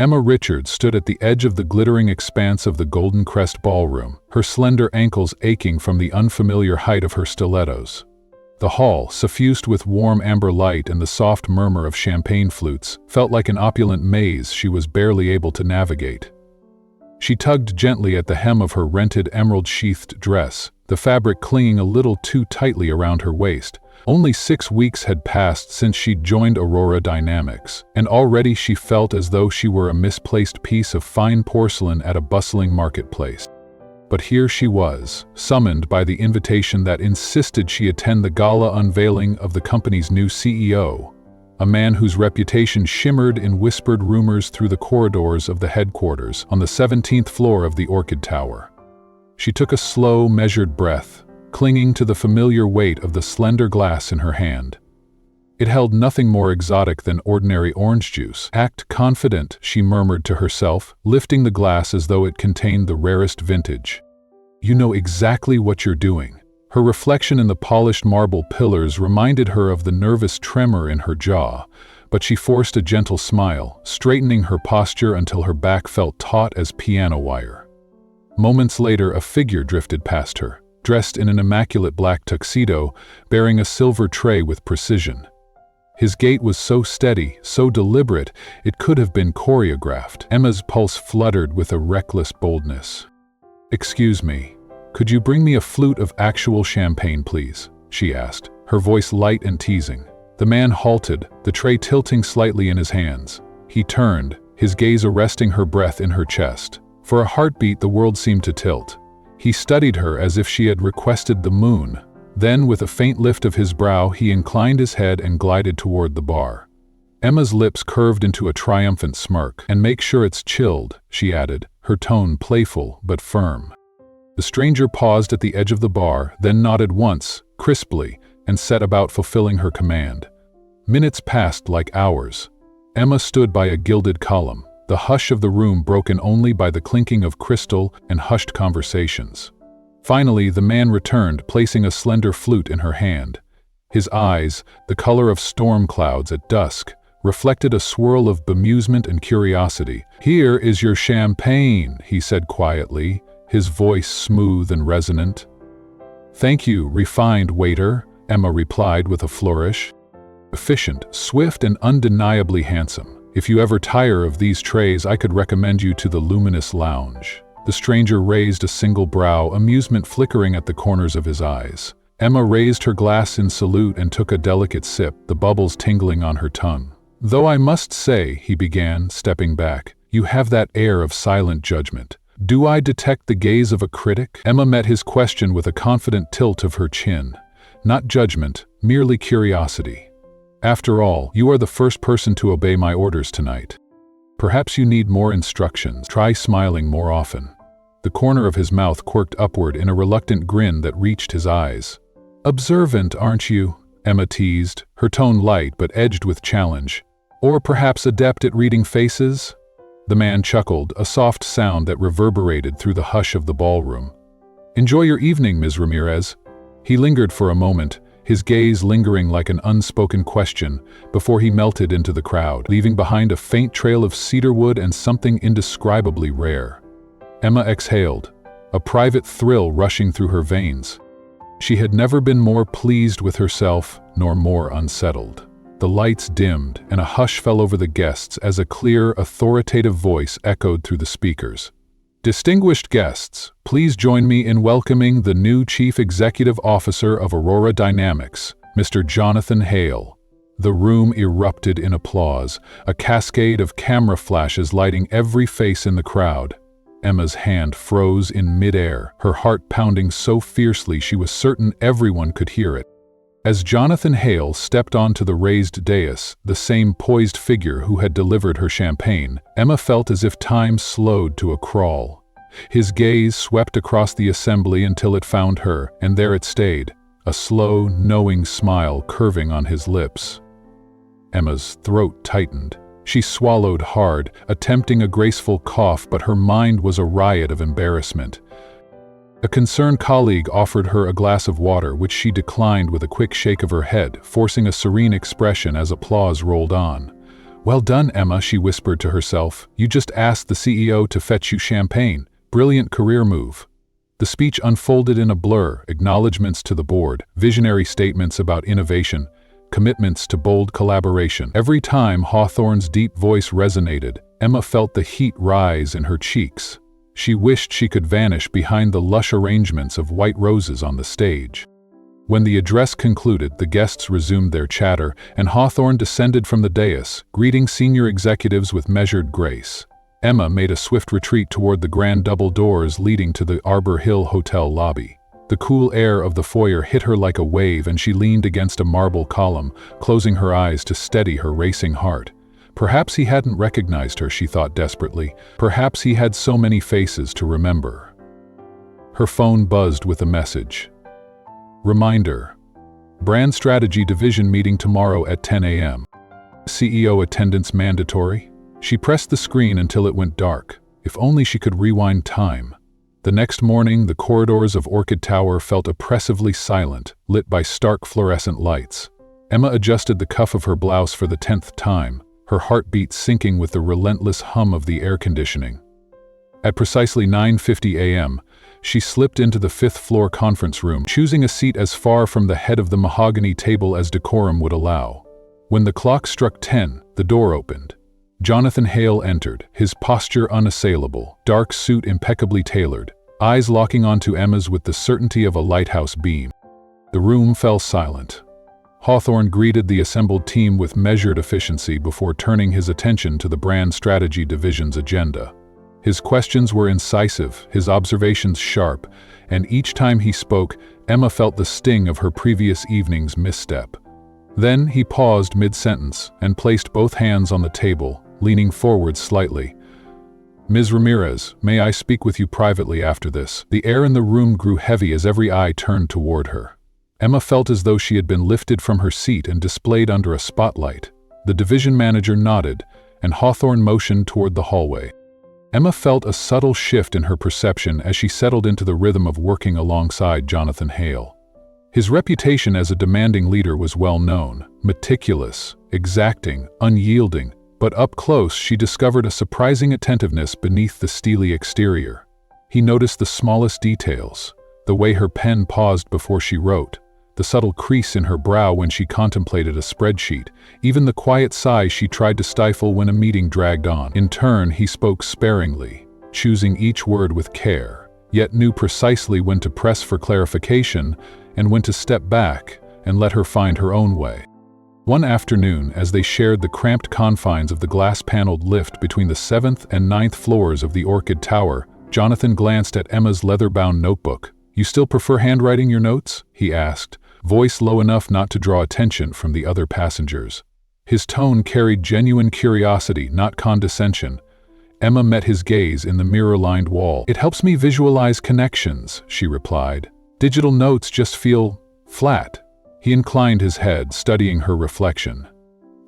Emma Richards stood at the edge of the glittering expanse of the Golden Crest Ballroom, her slender ankles aching from the unfamiliar height of her stilettos. The hall, suffused with warm amber light and the soft murmur of champagne flutes, felt like an opulent maze she was barely able to navigate. She tugged gently at the hem of her rented emerald-sheathed dress, the fabric clinging a little too tightly around her waist. Only 6 weeks had passed since she'd joined Aurora Dynamics, and already she felt as though she were a misplaced piece of fine porcelain at a bustling marketplace. But here she was, summoned by the invitation that insisted she attend the gala unveiling of the company's new CEO, a man whose reputation shimmered in whispered rumors through the corridors of the headquarters on the 17th floor of the Orchid Tower. She took a slow, measured breath, clinging to the familiar weight of the slender glass in her hand. It held nothing more exotic than ordinary orange juice. "Act confident," she murmured to herself, lifting the glass as though it contained the rarest vintage. "You know exactly what you're doing." Her reflection in the polished marble pillars reminded her of the nervous tremor in her jaw, but she forced a gentle smile, straightening her posture until her back felt taut as piano wire. Moments later, a figure drifted past her, dressed in an immaculate black tuxedo, bearing a silver tray with precision. His gait was so steady, so deliberate, it could have been choreographed. Emma's pulse fluttered with a reckless boldness. "Excuse me, could you bring me a flute of actual champagne, please?" she asked, her voice light and teasing. The man halted, the tray tilting slightly in his hands. He turned, his gaze arresting her breath in her chest. For a heartbeat, the world seemed to tilt. He studied her as if she had requested the moon. Then, with a faint lift of his brow, he inclined his head and glided toward the bar. Emma's lips curved into a triumphant smirk. "And make sure it's chilled," she added, her tone playful but firm. The stranger paused at the edge of the bar, then nodded once, crisply, and set about fulfilling her command. Minutes passed like hours. Emma stood by a gilded column, the hush of the room broken only by the clinking of crystal and hushed conversations. Finally, the man returned, placing a slender flute in her hand. His eyes, the color of storm clouds at dusk, reflected a swirl of bemusement and curiosity. "Here is your champagne," he said quietly, his voice smooth and resonant. "Thank you, refined waiter," Emma replied with a flourish. "Efficient, swift, and undeniably handsome. If you ever tire of these trays, I could recommend you to the luminous lounge." The stranger raised a single brow, amusement flickering at the corners of his eyes. Emma raised her glass in salute and took a delicate sip, the bubbles tingling on her tongue. "Though I must say," he began, stepping back, "you have that air of silent judgment. Do I detect the gaze of a critic?" Emma met his question with a confident tilt of her chin. "Not judgment, merely curiosity. After all, you are the first person to obey my orders tonight. Perhaps you need more instructions. Try smiling more often." The corner of his mouth quirked upward in a reluctant grin that reached his eyes. "Observant, aren't you?" Emma teased, her tone light but edged with challenge. "Or perhaps adept at reading faces?" The man chuckled, a soft sound that reverberated through the hush of the ballroom. "Enjoy your evening, Ms. Ramirez." He lingered for a moment, his gaze lingering like an unspoken question, before he melted into the crowd, leaving behind a faint trail of cedarwood and something indescribably rare. Emma exhaled, a private thrill rushing through her veins. She had never been more pleased with herself, nor more unsettled. The lights dimmed, and a hush fell over the guests as a clear, authoritative voice echoed through the speakers. "Distinguished guests, please join me in welcoming the new Chief Executive Officer of Aurora Dynamics, Mr. Jonathan Hale." The room erupted in applause, a cascade of camera flashes lighting every face in the crowd. Emma's hand froze in midair, her heart pounding so fiercely she was certain everyone could hear it. As Jonathan Hale stepped onto the raised dais, the same poised figure who had delivered her champagne, Emma felt as if time slowed to a crawl. His gaze swept across the assembly until it found her, and there it stayed, a slow, knowing smile curving on his lips. Emma's throat tightened. She swallowed hard, attempting a graceful cough, but her mind was a riot of embarrassment. A concerned colleague offered her a glass of water, which she declined with a quick shake of her head, forcing a serene expression as applause rolled on. "Well done, Emma," she whispered to herself. "You just asked the CEO to fetch you champagne. Brilliant career move." The speech unfolded in a blur, acknowledgments to the board, visionary statements about innovation, commitments to bold collaboration. Every time Hawthorne's deep voice resonated, Emma felt the heat rise in her cheeks. She wished she could vanish behind the lush arrangements of white roses on the stage. When the address concluded, the guests resumed their chatter, and Hawthorne descended from the dais, greeting senior executives with measured grace. Emma made a swift retreat toward the grand double doors leading to the Arbor Hill Hotel lobby. The cool air of the foyer hit her like a wave, and she leaned against a marble column, closing her eyes to steady her racing heart. Perhaps he hadn't recognized her, she thought desperately. Perhaps he had so many faces to remember. Her phone buzzed with a message. Reminder: Brand Strategy Division meeting tomorrow at 10 a.m. CEO attendance mandatory? She pressed the screen until it went dark. If only she could rewind time. The next morning, the corridors of Orchid Tower felt oppressively silent, lit by stark fluorescent lights. Emma adjusted the cuff of her blouse for the 10th time, her heartbeat syncing with the relentless hum of the air conditioning. At precisely 9:50 a.m., she slipped into the 5th floor conference room, choosing a seat as far from the head of the mahogany table as decorum would allow. When the clock struck 10, the door opened. Jonathan Hale entered, his posture unassailable, dark suit impeccably tailored, eyes locking onto Emma's with the certainty of a lighthouse beam. The room fell silent. Hawthorne greeted the assembled team with measured efficiency before turning his attention to the Brand Strategy Division's agenda. His questions were incisive, his observations sharp, and each time he spoke, Emma felt the sting of her previous evening's misstep. Then he paused mid-sentence and placed both hands on the table, leaning forward slightly. "Ms. Ramirez, may I speak with you privately after this?" The air in the room grew heavy as every eye turned toward her. Emma felt as though she had been lifted from her seat and displayed under a spotlight. The division manager nodded, and Hawthorne motioned toward the hallway. Emma felt a subtle shift in her perception as she settled into the rhythm of working alongside Jonathan Hale. His reputation as a demanding leader was well known, meticulous, exacting, unyielding, but up close she discovered a surprising attentiveness beneath the steely exterior. He noticed the smallest details, the way her pen paused before she wrote, the subtle crease in her brow when she contemplated a spreadsheet, even the quiet sigh she tried to stifle when a meeting dragged on. In turn, he spoke sparingly, choosing each word with care, yet knew precisely when to press for clarification and when to step back and let her find her own way. One afternoon, as they shared the cramped confines of the glass-paneled lift between the 7th and 9th floors of the Orchid Tower, Jonathan glanced at Emma's leather-bound notebook. "You still prefer handwriting your notes?" he asked, voice low enough not to draw attention from the other passengers. His tone carried genuine curiosity, not condescension. Emma met his gaze in the mirror-lined wall. "It helps me visualize connections," she replied. "Digital notes just feel flat." He inclined his head, studying her reflection.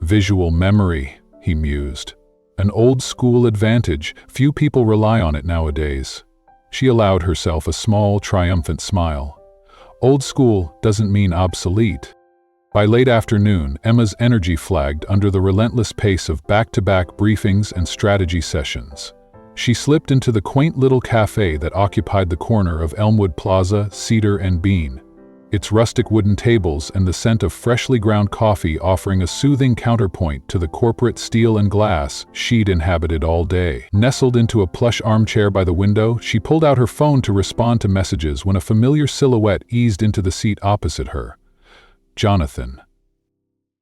"Visual memory," he mused. "An old-school advantage. Few people rely on it nowadays." She allowed herself a small, triumphant smile. Old school doesn't mean obsolete. By late afternoon, Emma's energy flagged under the relentless pace of back-to-back briefings and strategy sessions. She slipped into the quaint little cafe that occupied the corner of Elmwood Plaza, Cedar and Bean. Its rustic wooden tables and the scent of freshly ground coffee offering a soothing counterpoint to the corporate steel and glass she'd inhabited all day. Nestled into a plush armchair by the window, she pulled out her phone to respond to messages when a familiar silhouette eased into the seat opposite her. Jonathan.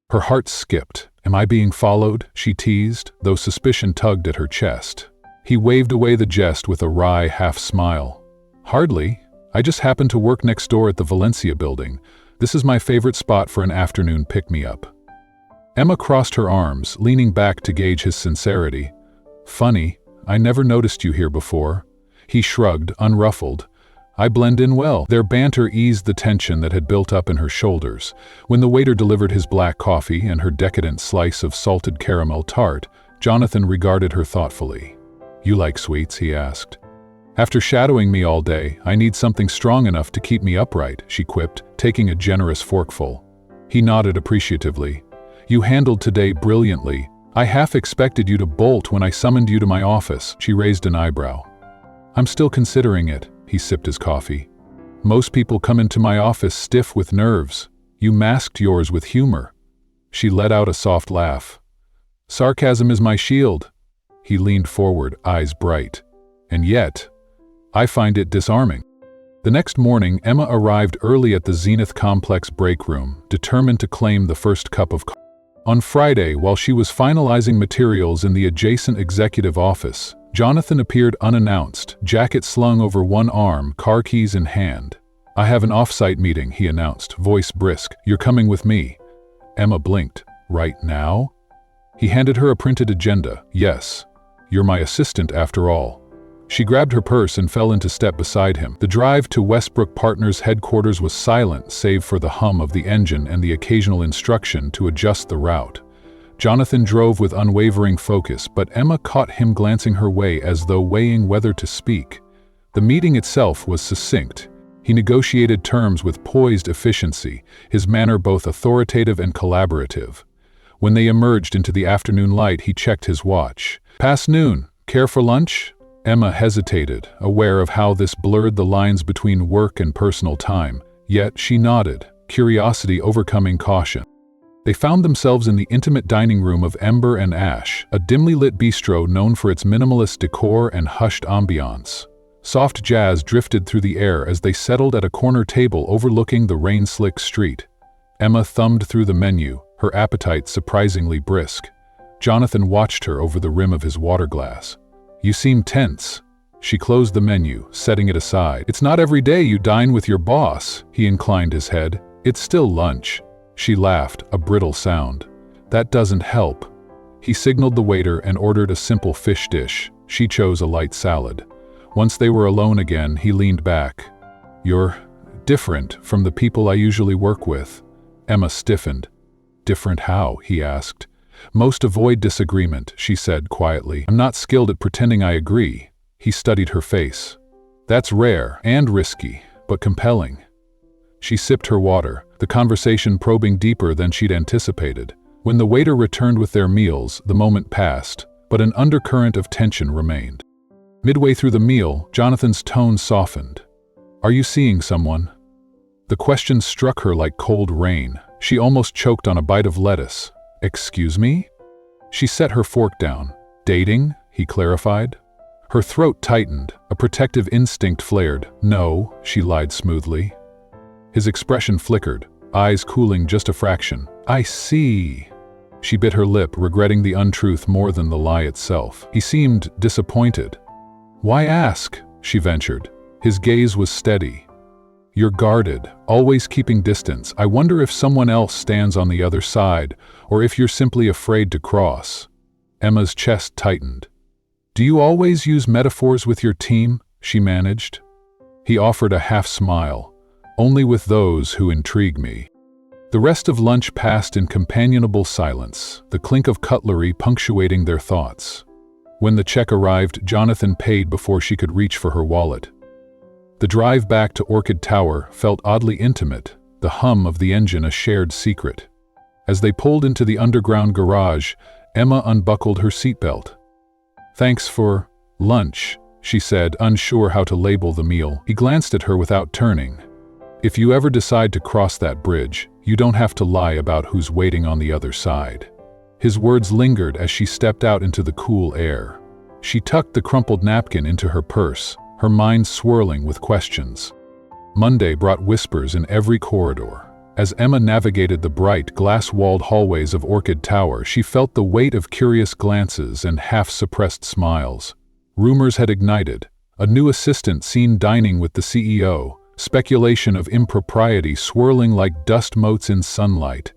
Her heart skipped. "Am I being followed?" she teased, though suspicion tugged at her chest. He waved away the jest with a wry half-smile. "Hardly. I just happen to work next door at the Valencia building. This is my favorite spot for an afternoon pick-me-up." Emma crossed her arms, leaning back to gauge his sincerity. "Funny, I never noticed you here before." He shrugged, unruffled. "I blend in well." Their banter eased the tension that had built up in her shoulders. When the waiter delivered his black coffee and her decadent slice of salted caramel tart, Jonathan regarded her thoughtfully. "You like sweets?" he asked. "After shadowing me all day, I need something strong enough to keep me upright," she quipped, taking a generous forkful. He nodded appreciatively. "You handled today brilliantly. I half expected you to bolt when I summoned you to my office." She raised an eyebrow. "I'm still considering it." He sipped his coffee. "Most people come into my office stiff with nerves. You masked yours with humor." She let out a soft laugh. "Sarcasm is my shield." He leaned forward, eyes bright. "And yet, I find it disarming." The next morning, Emma arrived early at the Zenith Complex break room, determined to claim the first cup of coffee. On Friday, while she was finalizing materials in the adjacent executive office, Jonathan appeared unannounced, jacket slung over one arm, car keys in hand. "I have an off-site meeting," he announced, voice brisk. "You're coming with me." Emma blinked. "Right now?" He handed her a printed agenda. "Yes. You're my assistant after all." She grabbed her purse and fell into step beside him. The drive to Westbrook Partners headquarters was silent save for the hum of the engine and the occasional instruction to adjust the route. Jonathan drove with unwavering focus, but Emma caught him glancing her way as though weighing whether to speak. The meeting itself was succinct. He negotiated terms with poised efficiency, his manner both authoritative and collaborative. When they emerged into the afternoon light, he checked his watch. "Past noon. Care for lunch?" Emma hesitated, aware of how this blurred the lines between work and personal time, yet she nodded, curiosity overcoming caution. They found themselves in the intimate dining room of Ember and Ash, a dimly lit bistro known for its minimalist decor and hushed ambiance. Soft jazz drifted through the air as they settled at a corner table overlooking the rain-slick street. Emma thumbed through the menu, her appetite surprisingly brisk. Jonathan watched her over the rim of his water glass. "You seem tense." She closed the menu, setting it aside. "It's not every day you dine with your boss." He inclined his head. "It's still lunch." She laughed, a brittle sound. "That doesn't help." He signaled the waiter and ordered a simple fish dish. She chose a light salad. Once they were alone again, he leaned back. "You're different from the people I usually work with." Emma stiffened. "Different how?" he asked. "Most avoid disagreement," she said quietly. "I'm not skilled at pretending I agree." He studied her face. "That's rare and risky, but compelling." She sipped her water, the conversation probing deeper than she'd anticipated. When the waiter returned with their meals, the moment passed, but an undercurrent of tension remained. Midway through the meal, Jonathan's tone softened. "Are you seeing someone?" The question struck her like cold rain. She almost choked on a bite of lettuce. "Excuse me?" She set her fork down. "Dating?" he clarified. Her throat tightened, a protective instinct flared. "No," she lied smoothly. His expression flickered, eyes cooling just a fraction. "I see." She bit her lip, regretting the untruth more than the lie itself. He seemed disappointed. "Why ask?" she ventured. His gaze was steady. "You're guarded, always keeping distance. I wonder if someone else stands on the other side, or if you're simply afraid to cross." Emma's chest tightened. "Do you always use metaphors with your team?" she managed. He offered a half smile. "Only with those who intrigue me." The rest of lunch passed in companionable silence, the clink of cutlery punctuating their thoughts. When the check arrived, Jonathan paid before she could reach for her wallet. The drive back to Orchid Tower felt oddly intimate, the hum of the engine a shared secret. As they pulled into the underground garage, Emma unbuckled her seatbelt. "Thanks for lunch," she said, unsure how to label the meal. He glanced at her without turning. "If you ever decide to cross that bridge, you don't have to lie about who's waiting on the other side." His words lingered as she stepped out into the cool air. She tucked the crumpled napkin into her purse, her mind swirling with questions. Monday brought whispers in every corridor. As Emma navigated the bright, glass-walled hallways of Orchid Tower, she felt the weight of curious glances and half-suppressed smiles. Rumors had ignited. A new assistant seen dining with the CEO, speculation of impropriety swirling like dust motes in sunlight.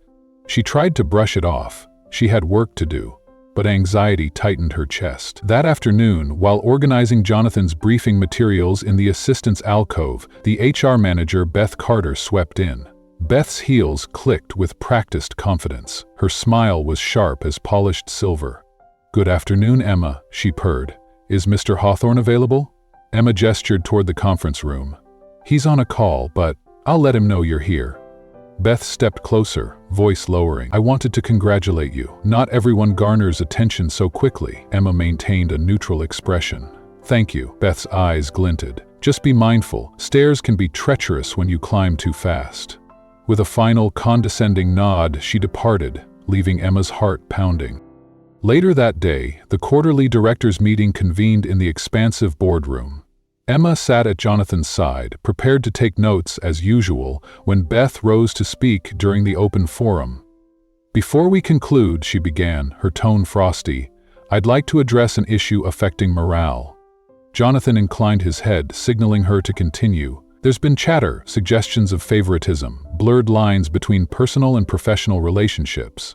She tried to brush it off. She had work to do. But anxiety tightened her chest. That afternoon, while organizing Jonathan's briefing materials in the assistant's alcove, the HR manager, Beth Carter, swept in. Beth's heels clicked with practiced confidence. Her smile was sharp as polished silver. "Good afternoon, Emma," she purred. "Is Mr. Hawthorne available?" Emma gestured toward the conference room. "He's on a call, but I'll let him know you're here." Beth stepped closer, voice lowering. I wanted to congratulate you. Not everyone garners attention so quickly. Emma maintained a neutral expression. Thank you. Beth's eyes glinted. Just be mindful. Stairs can be treacherous when you climb too fast. With a final, condescending nod, she departed, leaving Emma's heart pounding. Later that day, the quarterly directors' meeting convened in the expansive boardroom. Emma sat at Jonathan's side, prepared to take notes as usual, when Beth rose to speak during the open forum. Before we conclude, she began, her tone frosty, I'd like to address an issue affecting morale. Jonathan inclined his head, signaling her to continue. There's been chatter, suggestions of favoritism, blurred lines between personal and professional relationships.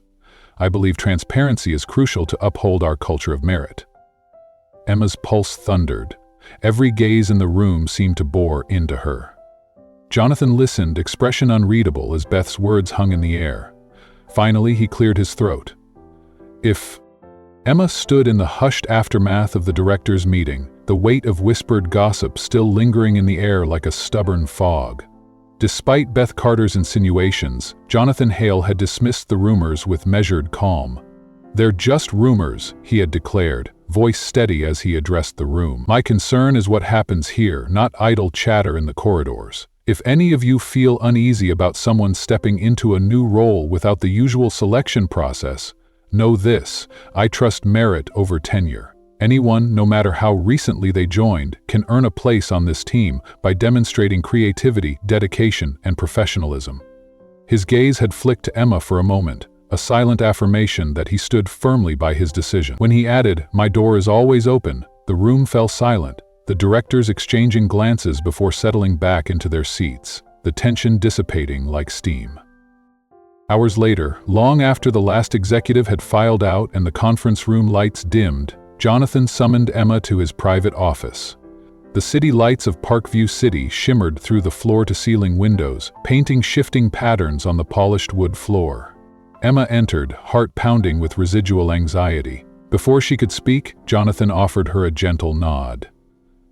I believe transparency is crucial to uphold our culture of merit. Emma's pulse thundered. Every gaze in the room seemed to bore into her. Jonathan listened, expression unreadable as Beth's words hung in the air. Finally, he cleared his throat. Emma stood in the hushed aftermath of the directors' meeting, the weight of whispered gossip still lingering in the air like a stubborn fog. Despite Beth Carter's insinuations, Jonathan Hale had dismissed the rumors with measured calm. They're just rumors, he had declared, voice steady as he addressed the room. My concern is what happens here, not idle chatter in the corridors. If any of you feel uneasy about someone stepping into a new role without the usual selection process, know this, I trust merit over tenure. Anyone, no matter how recently they joined, can earn a place on this team by demonstrating creativity, dedication, and professionalism. His gaze had flicked to Emma for a moment, a silent affirmation that he stood firmly by his decision. When he added, my door is always open, the room fell silent, the directors exchanging glances before settling back into their seats, the tension dissipating like steam. Hours later, long after the last executive had filed out and the conference room lights dimmed, Jonathan summoned Emma to his private office. The city lights of Parkview City shimmered through the floor-to-ceiling windows, painting shifting patterns on the polished wood floor. Emma entered, heart pounding with residual anxiety. Before she could speak, Jonathan offered her a gentle nod.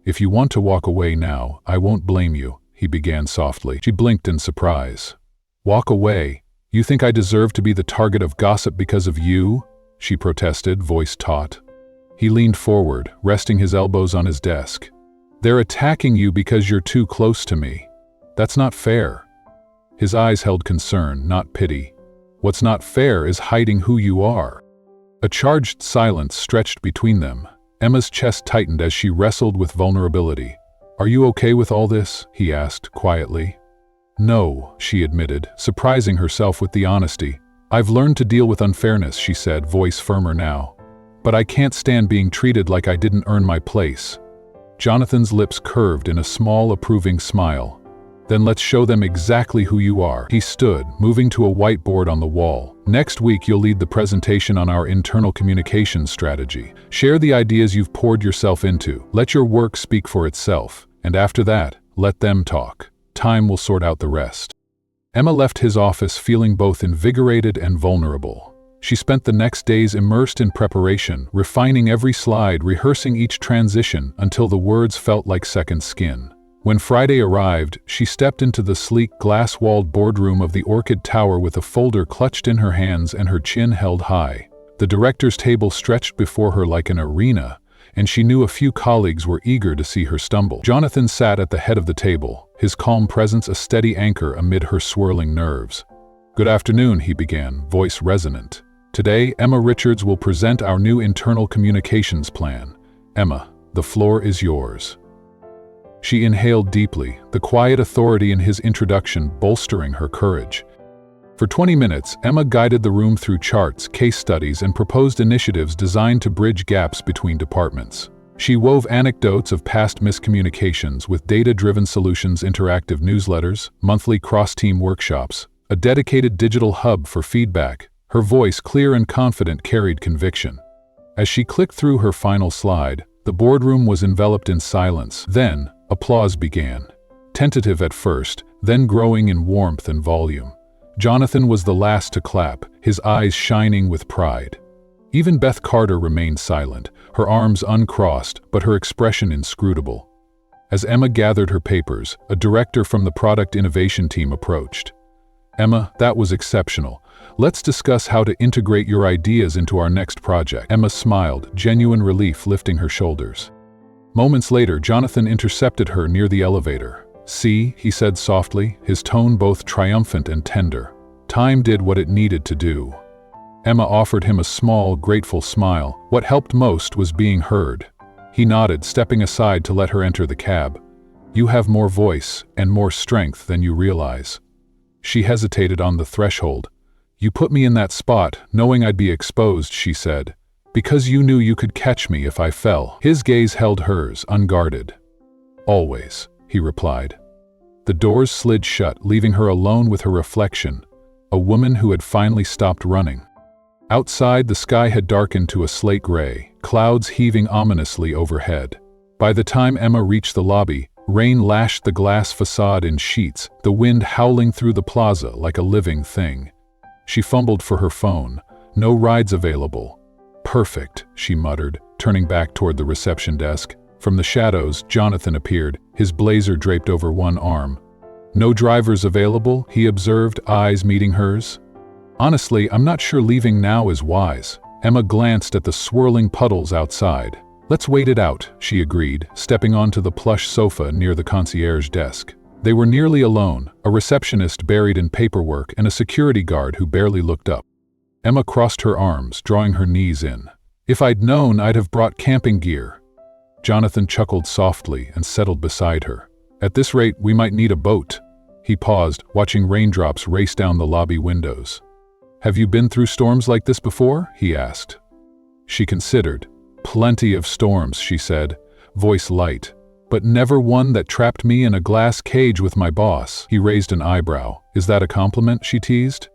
If you want to walk away now, I won't blame you, he began softly. She blinked in surprise. Walk away? You think I deserve to be the target of gossip because of you? She protested, voice taut. He leaned forward, resting his elbows on his desk. They're attacking you because you're too close to me. That's not fair. His eyes held concern, not pity. What's not fair is hiding who you are. A charged silence stretched between them. Emma's chest tightened as she wrestled with vulnerability. Are you okay with all this? He asked, quietly. No, she admitted, surprising herself with the honesty. I've learned to deal with unfairness, she said, voice firmer now. But I can't stand being treated like I didn't earn my place. Jonathan's lips curved in a small, approving smile. Then let's show them exactly who you are. He stood, moving to a whiteboard on the wall. Next week you'll lead the presentation on our internal communications strategy. Share the ideas you've poured yourself into. Let your work speak for itself. And after that, let them talk. Time will sort out the rest. Emma left his office feeling both invigorated and vulnerable. She spent the next days immersed in preparation, refining every slide, rehearsing each transition until the words felt like second skin. When Friday arrived, she stepped into the sleek, glass-walled boardroom of the Orchid Tower with a folder clutched in her hands and her chin held high. The director's table stretched before her like an arena, and she knew a few colleagues were eager to see her stumble. Jonathan sat at the head of the table, his calm presence a steady anchor amid her swirling nerves. Good afternoon, he began, voice resonant. Today, Emma Richards will present our new internal communications plan. Emma, the floor is yours. She inhaled deeply, the quiet authority in his introduction bolstering her courage. For 20 minutes, Emma guided the room through charts, case studies, and proposed initiatives designed to bridge gaps between departments. She wove anecdotes of past miscommunications with data-driven solutions, interactive newsletters, monthly cross-team workshops, a dedicated digital hub for feedback. Her voice, clear and confident, carried conviction. As she clicked through her final slide, the boardroom was enveloped in silence. Then, applause began. Tentative at first, then growing in warmth and volume. Jonathan was the last to clap, his eyes shining with pride. Even Beth Carter remained silent, her arms uncrossed, but her expression inscrutable. As Emma gathered her papers, a director from the product innovation team approached. Emma, that was exceptional. Let's discuss how to integrate your ideas into our next project. Emma smiled, genuine relief lifting her shoulders. Moments later, Jonathan intercepted her near the elevator. "See," he said softly, his tone both triumphant and tender. "Time did what it needed to do." Emma offered him a small, grateful smile. What helped most was being heard. He nodded, stepping aside to let her enter the cab. "You have more voice and more strength than you realize." She hesitated on the threshold. "You put me in that spot, knowing I'd be exposed," she said, "because you knew you could catch me if I fell." His gaze held hers, unguarded. "Always," he replied. The doors slid shut, leaving her alone with her reflection, a woman who had finally stopped running. Outside, the sky had darkened to a slate gray, clouds heaving ominously overhead. By the time Emma reached the lobby, rain lashed the glass facade in sheets, the wind howling through the plaza like a living thing. She fumbled for her phone. No rides available. "Perfect," she muttered, turning back toward the reception desk. From the shadows, Jonathan appeared, his blazer draped over one arm. "No drivers available," he observed, eyes meeting hers. "Honestly, I'm not sure leaving now is wise." Emma glanced at the swirling puddles outside. "Let's wait it out," she agreed, stepping onto the plush sofa near the concierge desk. They were nearly alone, a receptionist buried in paperwork and a security guard who barely looked up. Emma crossed her arms, drawing her knees in. "If I'd known, I'd have brought camping gear." Jonathan chuckled softly and settled beside her. "At this rate, we might need a boat." He paused, watching raindrops race down the lobby windows. "Have you been through storms like this before?" he asked. She considered. "Plenty of storms," she said, voice light, "but never one that trapped me in a glass cage with my boss." He raised an eyebrow. "Is that a compliment?" she teased.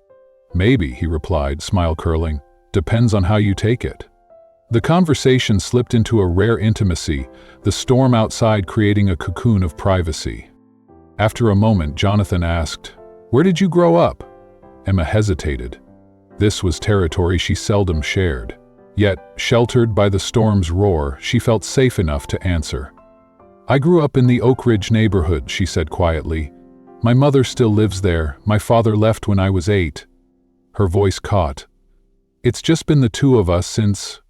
"Maybe," he replied, smile curling. "Depends on how you take it." The conversation slipped into a rare intimacy, the storm outside creating a cocoon of privacy. After a moment, Jonathan asked, "Where did you grow up?" Emma hesitated. This was territory she seldom shared. Yet, sheltered by the storm's roar, she felt safe enough to answer. "I grew up in the Oak Ridge neighborhood," she said quietly. "My mother still lives there. My father left when I was 8. Her voice caught. "It's just been the two of us since—"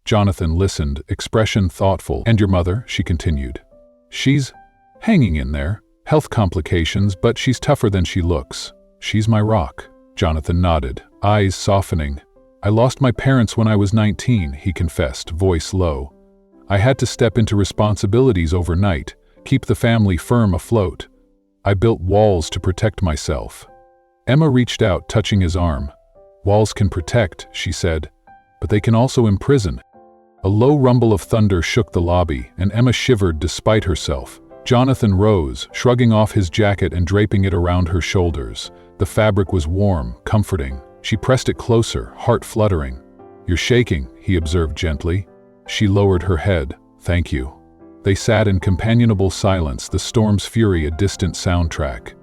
Jonathan listened, expression thoughtful. "And your mother?" she continued. "She's hanging in there. Health complications, but she's tougher than she looks. She's my rock." Jonathan nodded, eyes softening. "I lost my parents when I was 19, he confessed, voice low. "I had to step into responsibilities overnight, keep the family firm afloat. I built walls to protect myself." Emma reached out, touching his arm. "Walls can protect," she said, "but they can also imprison." A low rumble of thunder shook the lobby, and Emma shivered despite herself. Jonathan rose, shrugging off his jacket and draping it around her shoulders. The fabric was warm, comforting. She pressed it closer, heart fluttering. "You're shaking," he observed gently. She lowered her head. "Thank you." They sat in companionable silence, the storm's fury a distant soundtrack.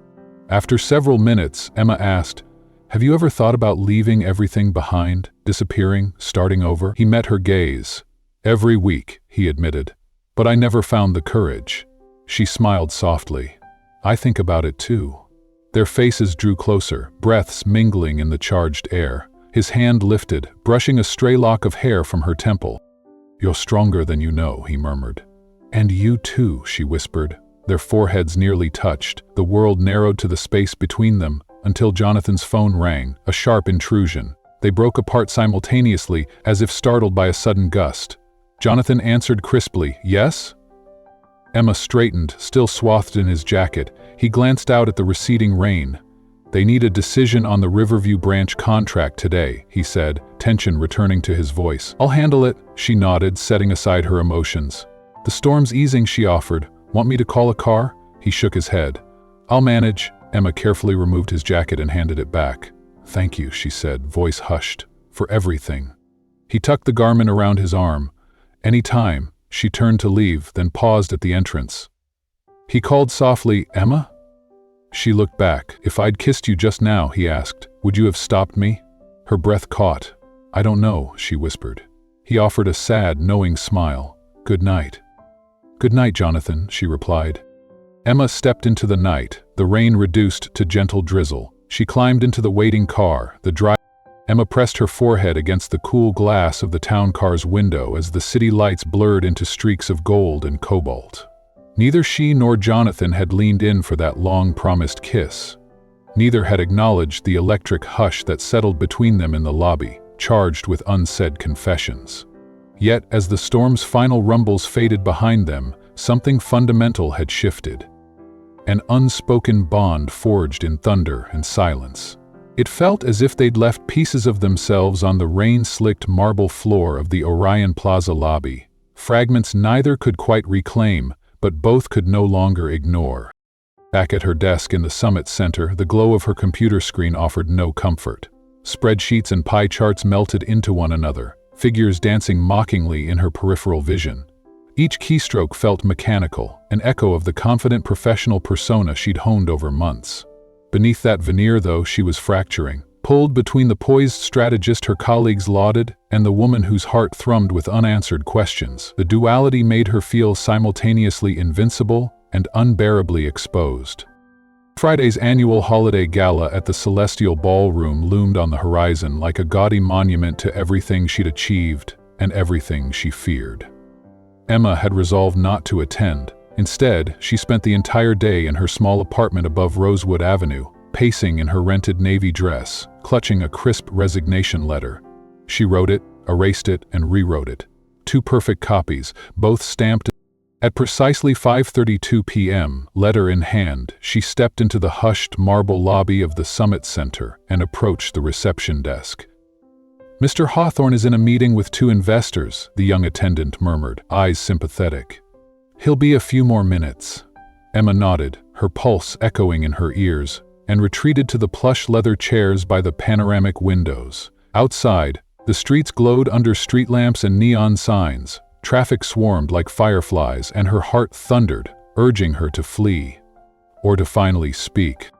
After several minutes, Emma asked, "Have you ever thought about leaving everything behind, disappearing, starting over?" He met her gaze. "Every week," he admitted. "But I never found the courage." She smiled softly. "I think about it too." Their faces drew closer, breaths mingling in the charged air. His hand lifted, brushing a stray lock of hair from her temple. "You're stronger than you know," he murmured. "And you too," she whispered. Their foreheads nearly touched, the world narrowed to the space between them, until Jonathan's phone rang, a sharp intrusion. They broke apart simultaneously, as if startled by a sudden gust. Jonathan answered crisply, "Yes?" Emma straightened, still swathed in his jacket. He glanced out at the receding rain. "They need a decision on the Riverview branch contract today," he said, tension returning to his voice. "I'll handle it," she nodded, setting aside her emotions. "The storm's easing," she offered. "Want me to call a car?" He shook his head. "I'll manage." Emma carefully removed his jacket and handed it back. "Thank you," she said, voice hushed, "for everything." He tucked the garment around his arm. "Any time." She turned to leave, then paused at the entrance. He called softly, "Emma?" She looked back. "If I'd kissed you just now," he asked, "would you have stopped me?" Her breath caught. "I don't know," she whispered. He offered a sad, knowing smile. "Good night." "Good night, Jonathan," she replied. Emma stepped into the night, the rain reduced to gentle drizzle. She climbed into the waiting car, the driver. Emma pressed her forehead against the cool glass of the town car's window as the city lights blurred into streaks of gold and cobalt. Neither she nor Jonathan had leaned in for that long-promised kiss. Neither had acknowledged the electric hush that settled between them in the lobby, charged with unsaid confessions. Yet, as the storm's final rumbles faded behind them, something fundamental had shifted. An unspoken bond forged in thunder and silence. It felt as if they'd left pieces of themselves on the rain-slicked marble floor of the Orion Plaza lobby, fragments neither could quite reclaim, but both could no longer ignore. Back at her desk in the Summit Center, the glow of her computer screen offered no comfort. Spreadsheets and pie charts melted into one another, figures dancing mockingly in her peripheral vision. Each keystroke felt mechanical, an echo of the confident professional persona she'd honed over months. Beneath that veneer, though, she was fracturing, pulled between the poised strategist her colleagues lauded and the woman whose heart thrummed with unanswered questions. The duality made her feel simultaneously invincible and unbearably exposed. Friday's annual holiday gala at the Celestial Ballroom loomed on the horizon like a gaudy monument to everything she'd achieved and everything she feared. Emma had resolved not to attend. Instead, she spent the entire day in her small apartment above Rosewood Avenue, pacing in her rented navy dress, clutching a crisp resignation letter. She wrote it, erased it, and rewrote it. 2 perfect copies, both stamped. At precisely 5:32 p.m., letter in hand, she stepped into the hushed marble lobby of the Summit Center and approached the reception desk. "Mr. Hawthorne is in a meeting with 2 investors," the young attendant murmured, eyes sympathetic. "He'll be a few more minutes." Emma nodded, her pulse echoing in her ears, and retreated to the plush leather chairs by the panoramic windows. Outside, the streets glowed under street lamps and neon signs. Traffic swarmed like fireflies, and her heart thundered, urging her to flee. Or to finally speak.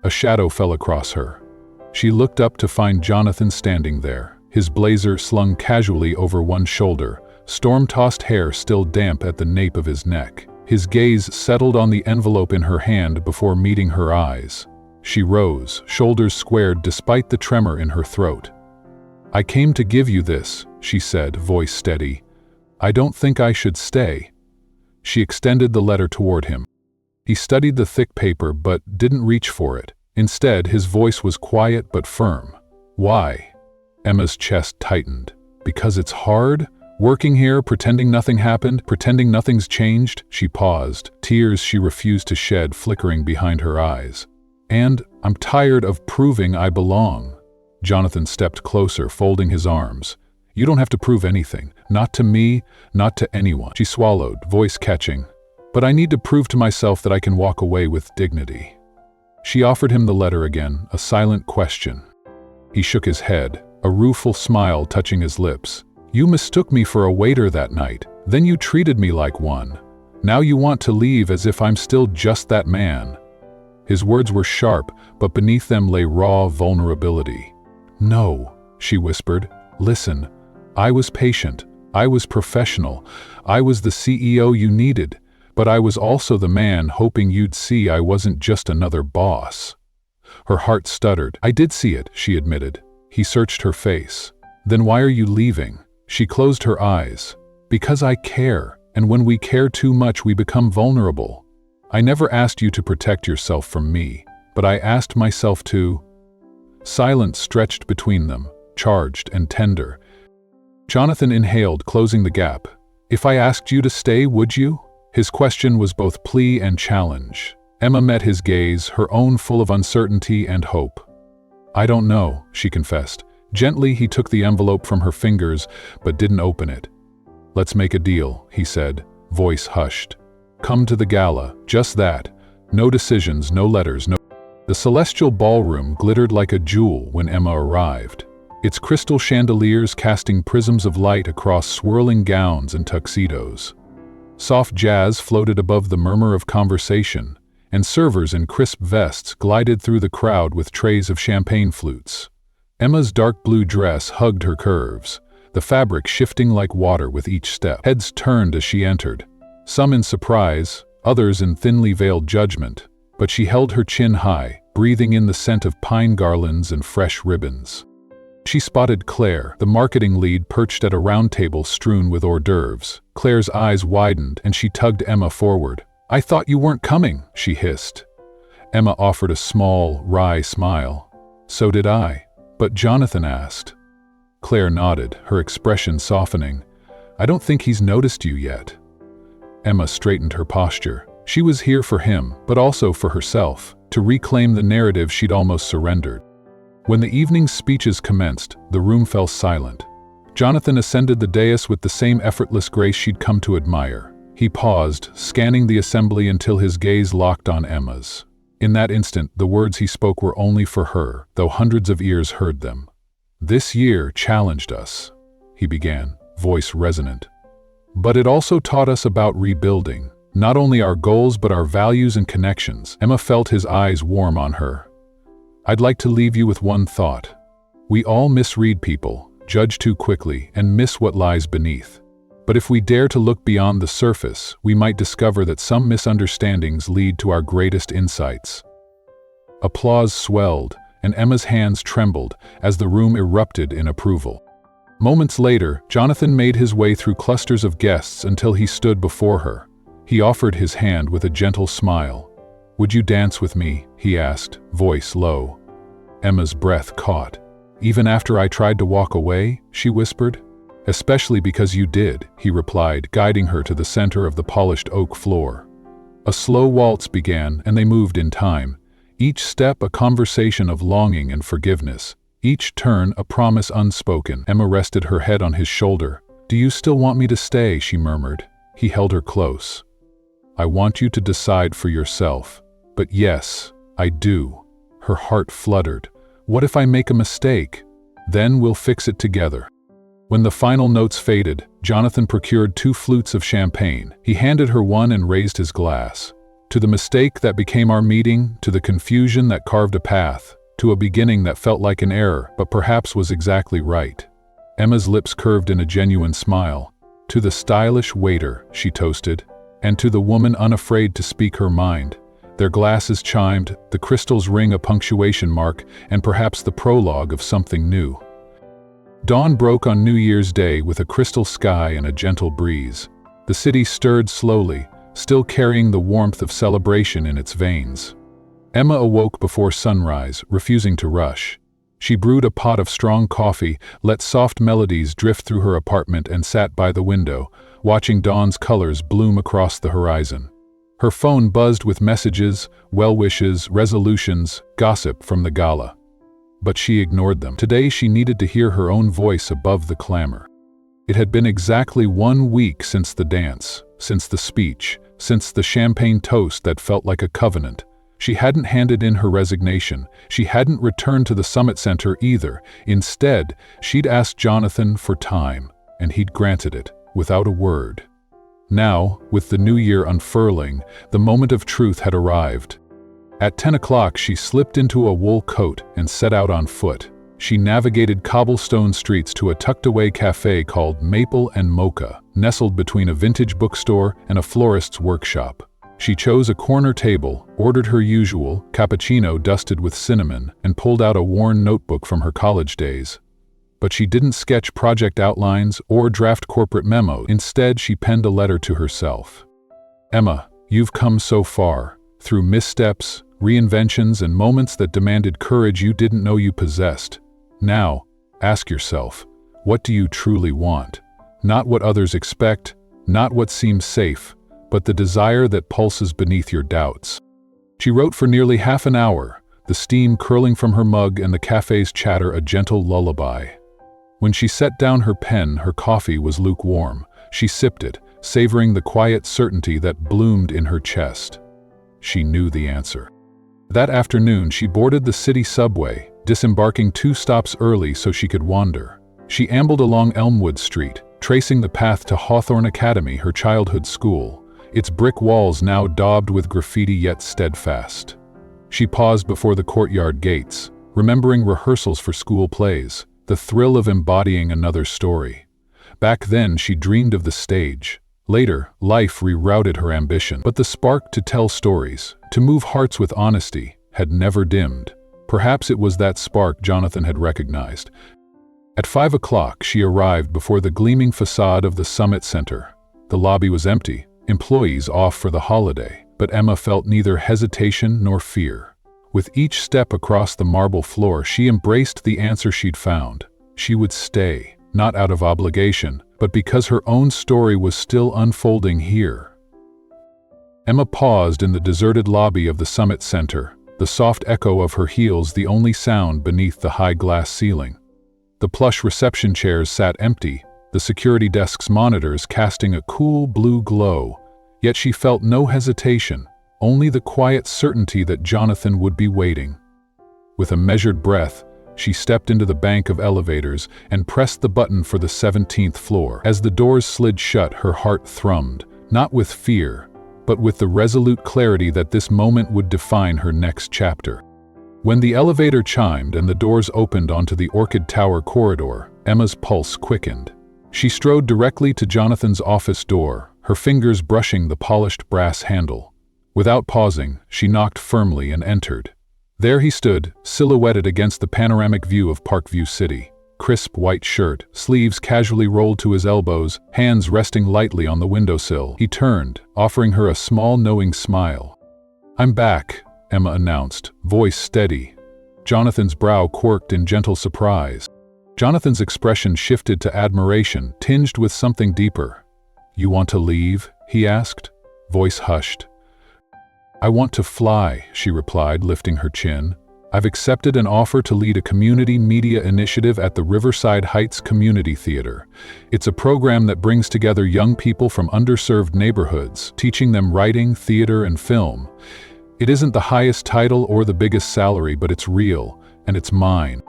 A shadow fell across her. She looked up to find Jonathan standing there, his blazer slung casually over one shoulder, storm-tossed hair still damp at the nape of his neck. His gaze settled on the envelope in her hand before meeting her eyes. She rose, shoulders squared despite the tremor in her throat. "I came to give you this," she said, voice steady. "I don't think I should stay." She extended the letter toward him. He studied the thick paper but didn't reach for it. Instead, his voice was quiet but firm. "Why?" Emma's chest tightened. "Because it's hard? Working here, pretending nothing happened, pretending nothing's changed?" She paused, tears she refused to shed flickering behind her eyes. "And I'm tired of proving I belong." Jonathan stepped closer, folding his arms. "You don't have to prove anything. Not to me, not to anyone." She swallowed, voice catching. "But I need to prove to myself that I can walk away with dignity." She offered him the letter again, a silent question. He shook his head, a rueful smile touching his lips. "You mistook me for a waiter that night. Then you treated me like one. Now you want to leave as if I'm still just that man." His words were sharp, but beneath them lay raw vulnerability. "No," she whispered. "Listen. I was patient, I was professional, I was the CEO you needed, but I was also the man hoping you'd see I wasn't just another boss." Her heart stuttered. "I did see it," she admitted. He searched her face. "Then why are you leaving?" She closed her eyes. "Because I care, and when we care too much we become vulnerable. I never asked you to protect yourself from me, but I asked myself to." Silence stretched between them, charged and tender. Jonathan inhaled, closing the gap. "If I asked you to stay, would you?" His question was both plea and challenge. Emma met his gaze, her own full of uncertainty and hope. "I don't know," she confessed. Gently, he took the envelope from her fingers, but didn't open it. "Let's make a deal," he said, voice hushed. "Come to the gala, just that. No decisions, no letters, no—" The Celestial Ballroom glittered like a jewel when Emma arrived. Its crystal chandeliers casting prisms of light across swirling gowns and tuxedos. Soft jazz floated above the murmur of conversation, and servers in crisp vests glided through the crowd with trays of champagne flutes. Emma's dark blue dress hugged her curves, the fabric shifting like water with each step. Heads turned as she entered, some in surprise, others in thinly veiled judgment, but she held her chin high, breathing in the scent of pine garlands and fresh ribbons. She spotted Claire, the marketing lead, perched at a round table strewn with hors d'oeuvres. Claire's eyes widened and she tugged Emma forward. "I thought you weren't coming," she hissed. Emma offered a small, wry smile. "So did I. But Jonathan asked." Claire nodded, her expression softening. "I don't think he's noticed you yet." Emma straightened her posture. She was here for him, but also for herself, to reclaim the narrative she'd almost surrendered. When the evening's speeches commenced, the room fell silent. Jonathan ascended the dais with the same effortless grace she'd come to admire. He paused, scanning the assembly until his gaze locked on Emma's. In that instant, the words he spoke were only for her, though hundreds of ears heard them. "This year challenged us," he began, voice resonant. "But it also taught us about rebuilding, not only our goals but our values and connections." Emma felt his eyes warm on her. "I'd like to leave you with one thought. We all misread people, judge too quickly, and miss what lies beneath. But if we dare to look beyond the surface, we might discover that some misunderstandings lead to our greatest insights." Applause swelled, and Emma's hands trembled as the room erupted in approval. Moments later, Jonathan made his way through clusters of guests until he stood before her. He offered his hand with a gentle smile. "Would you dance with me?" he asked, voice low. Emma's breath caught. "Even after I tried to walk away?" she whispered. "Especially because you did," he replied, guiding her to the center of the polished oak floor. A slow waltz began, and they moved in time. Each step a conversation of longing and forgiveness. Each turn a promise unspoken. Emma rested her head on his shoulder. "Do you still want me to stay?" she murmured. He held her close. "I want you to decide for yourself. But yes, I do." Her heart fluttered. "What if I make a mistake? Then we'll fix it together." When the final notes faded, Jonathan procured 2 flutes of champagne. He handed her one and raised his glass. "To the mistake that became our meeting, to the confusion that carved a path, to a beginning that felt like an error, but perhaps was exactly right." Emma's lips curved in a genuine smile. "To the stylish waiter," she toasted, "and to the woman unafraid to speak her mind." Their glasses chimed, the crystals ring a punctuation mark, and perhaps the prologue of something new. Dawn broke on New Year's Day with a crystal sky and a gentle breeze. The city stirred slowly, still carrying the warmth of celebration in its veins. Emma awoke before sunrise, refusing to rush. She brewed a pot of strong coffee, let soft melodies drift through her apartment, and sat by the window, watching dawn's colors bloom across the horizon. Her phone buzzed with messages, well wishes, resolutions, gossip from the gala. But she ignored them. Today she needed to hear her own voice above the clamor. It had been exactly 1 week since the dance, since the speech, since the champagne toast that felt like a covenant. She hadn't handed in her resignation. She hadn't returned to the Summit Center either. Instead, she'd asked Jonathan for time, and he'd granted it, without a word. Now, with the new year unfurling, the moment of truth had arrived. At 10 o'clock, she slipped into a wool coat and set out on foot. She navigated cobblestone streets to a tucked-away cafe called Maple and Mocha, nestled between a vintage bookstore and a florist's workshop. She chose a corner table, ordered her usual cappuccino dusted with cinnamon, and pulled out a worn notebook from her college days. But she didn't sketch project outlines or draft corporate memos. Instead, she penned a letter to herself. "Emma, you've come so far, through missteps, reinventions, and moments that demanded courage you didn't know you possessed. Now, ask yourself, what do you truly want? Not what others expect, not what seems safe, but the desire that pulses beneath your doubts." She wrote for nearly half an hour, the steam curling from her mug and the cafe's chatter a gentle lullaby. When she set down her pen, her coffee was lukewarm. She sipped it, savoring the quiet certainty that bloomed in her chest. She knew the answer. That afternoon, she boarded the city subway, disembarking 2 stops early so she could wander. She ambled along Elmwood Street, tracing the path to Hawthorne Academy, her childhood school, its brick walls now daubed with graffiti yet steadfast. She paused before the courtyard gates, remembering rehearsals for school plays, the thrill of embodying another story. Back then, she dreamed of the stage. Later, life rerouted her ambition. But the spark to tell stories, to move hearts with honesty, had never dimmed. Perhaps it was that spark Jonathan had recognized. At 5 o'clock, she arrived before the gleaming facade of the Summit Center. The lobby was empty, employees off for the holiday, but Emma felt neither hesitation nor fear. With each step across the marble floor, she embraced the answer she'd found. She would stay, not out of obligation, but because her own story was still unfolding here. Emma paused in the deserted lobby of the Summit Center, the soft echo of her heels the only sound beneath the high glass ceiling. The plush reception chairs sat empty, the security desk's monitors casting a cool blue glow, yet she felt no hesitation, only the quiet certainty that Jonathan would be waiting. With a measured breath, she stepped into the bank of elevators and pressed the button for the 17th floor. As the doors slid shut, her heart thrummed, not with fear, but with the resolute clarity that this moment would define her next chapter. When the elevator chimed and the doors opened onto the Orchid Tower corridor, Emma's pulse quickened. She strode directly to Jonathan's office door, her fingers brushing the polished brass handle. Without pausing, she knocked firmly and entered. There he stood, silhouetted against the panoramic view of Parkview City. Crisp white shirt, sleeves casually rolled to his elbows, hands resting lightly on the windowsill. He turned, offering her a small knowing smile. "I'm back," Emma announced, voice steady. Jonathan's brow quirked in gentle surprise. Jonathan's expression shifted to admiration, tinged with something deeper. "You want to leave?" he asked, voice hushed. "I want to fly," she replied, lifting her chin. "I've accepted an offer to lead a community media initiative at the Riverside Heights Community Theater. It's a program that brings together young people from underserved neighborhoods, teaching them writing, theater, and film. It isn't the highest title or the biggest salary, but it's real, and it's mine."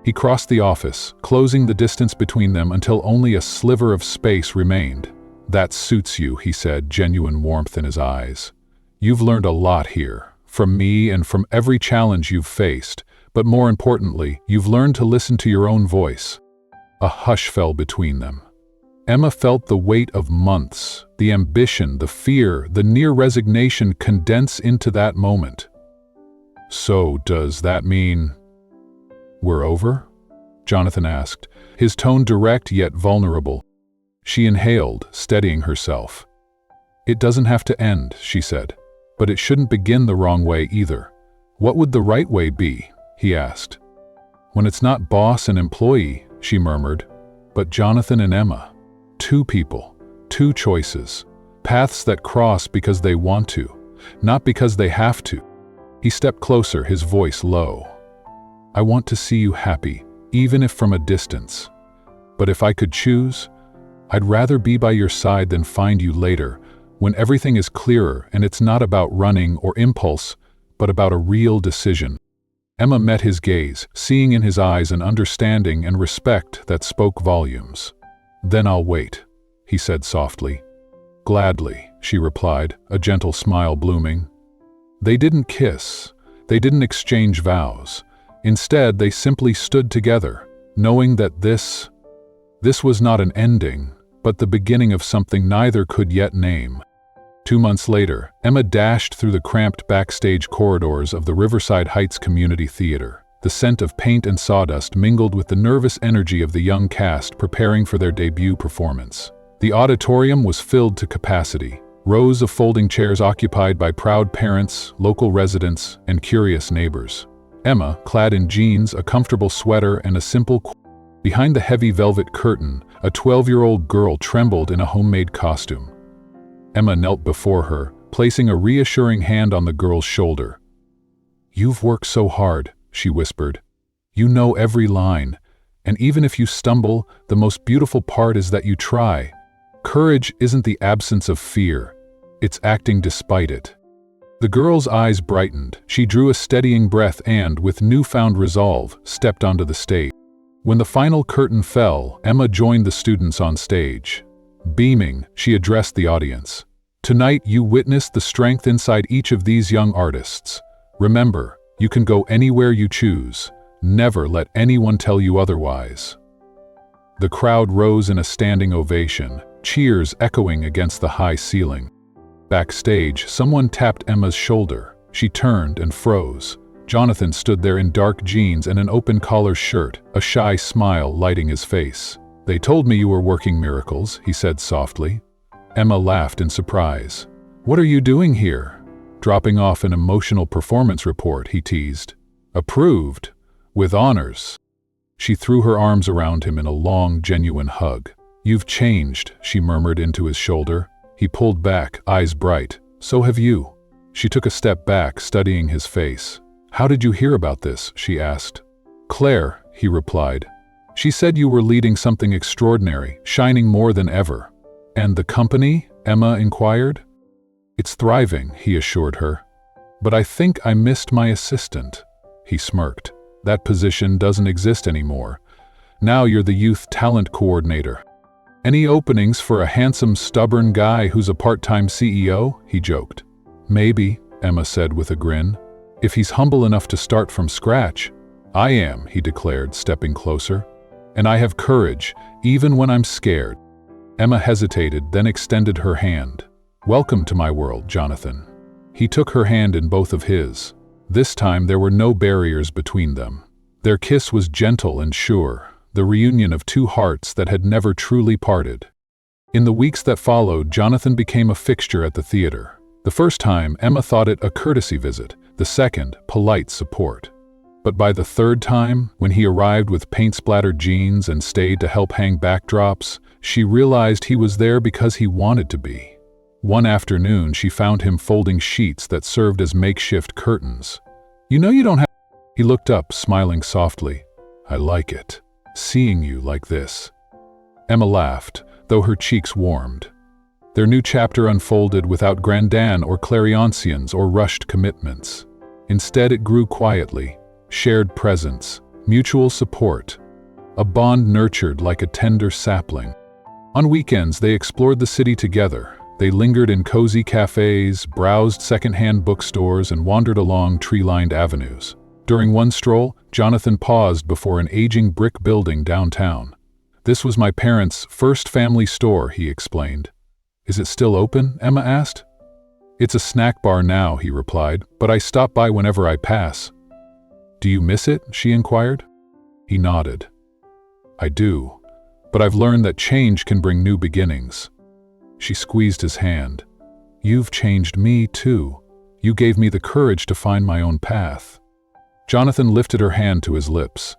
He crossed the office, closing the distance between them until only a sliver of space remained. "That suits you," he said, genuine warmth in his eyes. "You've learned a lot here, from me and from every challenge you've faced, but more importantly, you've learned to listen to your own voice." A hush fell between them. Emma felt the weight of months, the ambition, the fear, the near resignation condense into that moment. "So does that mean we're over?" Jonathan asked, his tone direct yet vulnerable. She inhaled, steadying herself. "It doesn't have to end," she said, "but it shouldn't begin the wrong way either." "What would the right way be?" he asked. "When it's not boss and employee," she murmured, "but Jonathan and Emma. Two people, two choices, paths that cross because they want to, not because they have to." He stepped closer, his voice low. "I want to see you happy, even if from a distance. But if I could choose, I'd rather be by your side than find you later, when everything is clearer and it's not about running or impulse, but about a real decision." Emma met his gaze, seeing in his eyes an understanding and respect that spoke volumes. "Then I'll wait," he said softly. "Gladly," she replied, a gentle smile blooming. They didn't kiss. They didn't exchange vows. Instead, they simply stood together, knowing that this was not an ending, but the beginning of something neither could yet name. 2 months later, Emma dashed through the cramped backstage corridors of the Riverside Heights Community Theater. The scent of paint and sawdust mingled with the nervous energy of the young cast preparing for their debut performance. The auditorium was filled to capacity, rows of folding chairs occupied by proud parents, local residents, and curious neighbors. Emma, clad in jeans, a comfortable sweater, and a simple behind the heavy velvet curtain, a 12-year-old girl trembled in a homemade costume. Emma knelt before her, placing a reassuring hand on the girl's shoulder. "You've worked so hard," she whispered. "You know every line, and even if you stumble, the most beautiful part is that you try. Courage isn't the absence of fear, it's acting despite it." The girl's eyes brightened. She drew a steadying breath and, with newfound resolve, stepped onto the stage. When the final curtain fell, Emma joined the students on stage. Beaming, she addressed the audience. "Tonight you witnessed the strength inside each of these young artists. Remember, you can go anywhere you choose. Never let anyone tell you otherwise." The crowd rose in a standing ovation, cheers echoing against the high ceiling. Backstage, someone tapped Emma's shoulder. She turned and froze, Jonathan stood there in dark jeans and an open-collar shirt, a shy smile lighting his face. "They told me you were working miracles," he said softly. Emma laughed in surprise. "What are you doing here?" "Dropping off an emotional performance report," he teased. "Approved. With honors." She threw her arms around him in a long, genuine hug. "You've changed," she murmured into his shoulder. He pulled back, eyes bright. "So have you." She took a step back, studying his face. "How did you hear about this?" she asked. "Claire," he replied. "She said you were leading something extraordinary, shining more than ever." "And the company?" Emma inquired. "It's thriving," he assured her. "But I think I missed my assistant." He smirked. "That position doesn't exist anymore. Now you're the youth talent coordinator." "Any openings for a handsome, stubborn guy who's a part-time CEO?" he joked. "Maybe," Emma said with a grin. "If he's humble enough to start from scratch." "I am," he declared, stepping closer. "And I have courage, even when I'm scared." Emma hesitated, then extended her hand. "Welcome to my world, Jonathan." He took her hand in both of his. This time there were no barriers between them. Their kiss was gentle and sure, the reunion of two hearts that had never truly parted. In the weeks that followed, Jonathan became a fixture at the theater. The first time, Emma thought it a courtesy visit, the second, polite support. But by the third time, when he arrived with paint-splattered jeans and stayed to help hang backdrops, she realized he was there because he wanted to be. One afternoon, she found him folding sheets that served as makeshift curtains. "You know you don't have—" He looked up, smiling softly. "I like it. Seeing you like this." Emma laughed, though her cheeks warmed. Their new chapter unfolded without grandan or clairvoyance or rushed commitments. Instead, it grew quietly. Shared presence, mutual support, a bond nurtured like a tender sapling. On weekends, they explored the city together. They lingered in cozy cafes, browsed secondhand bookstores, and wandered along tree-lined avenues. During one stroll, Jonathan paused before an aging brick building downtown. "This was my parents' first family store," he explained. "Is it still open?" Emma asked. "It's a snack bar now," he replied, "but I stop by whenever I pass." "Do you miss it?" she inquired. He nodded. "I do, but I've learned that change can bring new beginnings." She squeezed his hand. "You've changed me, too. You gave me the courage to find my own path." Jonathan lifted her hand to his lips.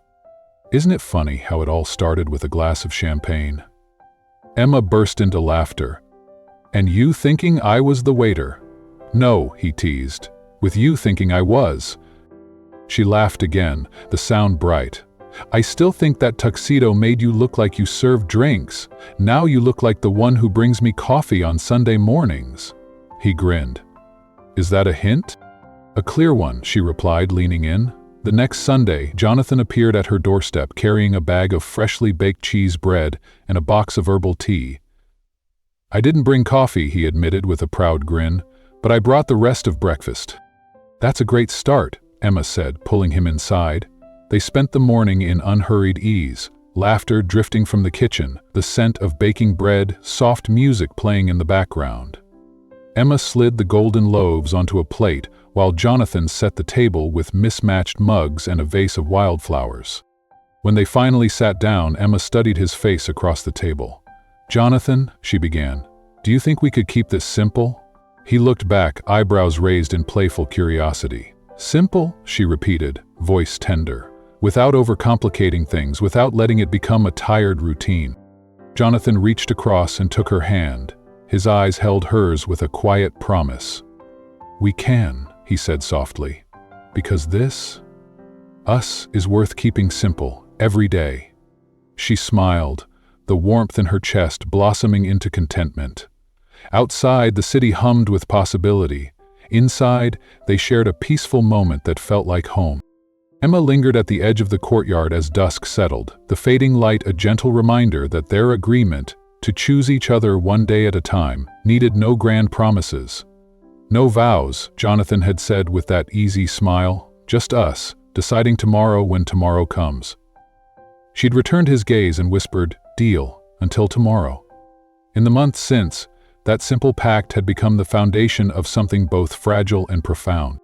"Isn't it funny how it all started with a glass of champagne?" Emma burst into laughter. "And you thinking I was the waiter?" "No," he teased. "With you thinking I was." She laughed again, the sound bright. "I still think that tuxedo made you look like you served drinks. Now you look like the one who brings me coffee on Sunday mornings." He grinned. "Is that a hint?" "A clear one," she replied, leaning in. The next Sunday, Jonathan appeared at her doorstep carrying a bag of freshly baked cheese bread and a box of herbal tea. "I didn't bring coffee," he admitted with a proud grin, "but I brought the rest of breakfast." "That's a great start," Emma said, pulling him inside. They spent the morning in unhurried ease, laughter drifting from the kitchen, the scent of baking bread, soft music playing in the background. Emma slid the golden loaves onto a plate while Jonathan set the table with mismatched mugs and a vase of wildflowers. When they finally sat down, Emma studied his face across the table. "Jonathan," she began, "do you think we could keep this simple?" He looked back, eyebrows raised in playful curiosity. "Simple?" she repeated, voice tender. "Without overcomplicating things, without letting it become a tired routine." Jonathan reached across and took her hand. His eyes held hers with a quiet promise. "We can," he said softly, "because us is worth keeping simple, every day." She smiled, the warmth in her chest blossoming into contentment. Outside, the city hummed with possibility. Inside, they shared a peaceful moment that felt like home. Emma lingered at the edge of the courtyard as dusk settled, the fading light a gentle reminder that their agreement, to choose each other one day at a time, needed no grand promises. "No vows," Jonathan had said with that easy smile, "just us, deciding tomorrow when tomorrow comes." She'd returned his gaze and whispered, "Deal, until tomorrow." In the months since, that simple pact had become the foundation of something both fragile and profound.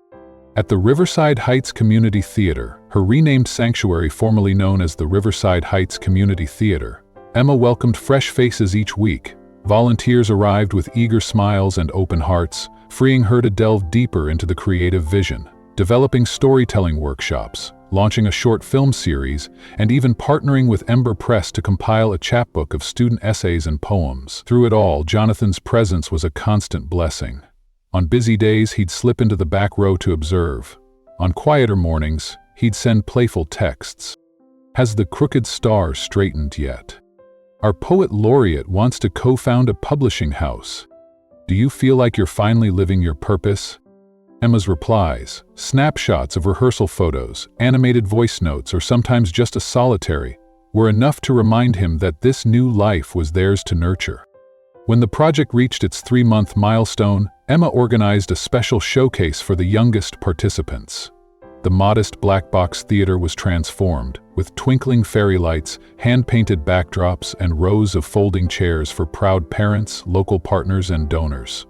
At the Riverside Heights Community Theater, her renamed sanctuary formerly known as the Riverside Heights Community Theater, Emma welcomed fresh faces each week. Volunteers arrived with eager smiles and open hearts, freeing her to delve deeper into the creative vision, developing storytelling workshops, launching a short film series, and even partnering with Ember Press to compile a chapbook of student essays and poems. Through it all, Jonathan's presence was a constant blessing. On busy days, he'd slip into the back row to observe. On quieter mornings, he'd send playful texts. Has the crooked star straightened yet? Our poet laureate wants to co-found a publishing house. Do you feel like you're finally living your purpose? Emma's replies, snapshots of rehearsal photos, animated voice notes, or sometimes just a solitary, were enough to remind him that this new life was theirs to nurture. When the project reached its 3-month milestone, Emma organized a special showcase for the youngest participants. The modest black box theater was transformed, with twinkling fairy lights, hand-painted backdrops, and rows of folding chairs for proud parents, local partners, and donors.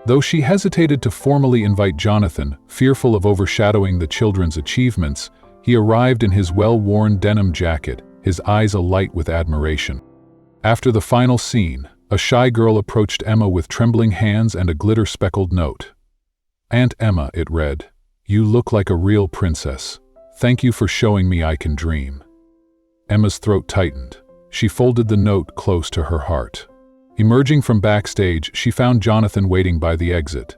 Though she hesitated to formally invite Jonathan, fearful of overshadowing the children's achievements, he arrived in his well-worn denim jacket, his eyes alight with admiration. After the final scene, a shy girl approached Emma with trembling hands and a glitter-speckled note. "Aunt Emma," it read, "you look like a real princess. Thank you for showing me I can dream." Emma's throat tightened. She folded the note close to her heart. Emerging from backstage, she found Jonathan waiting by the exit.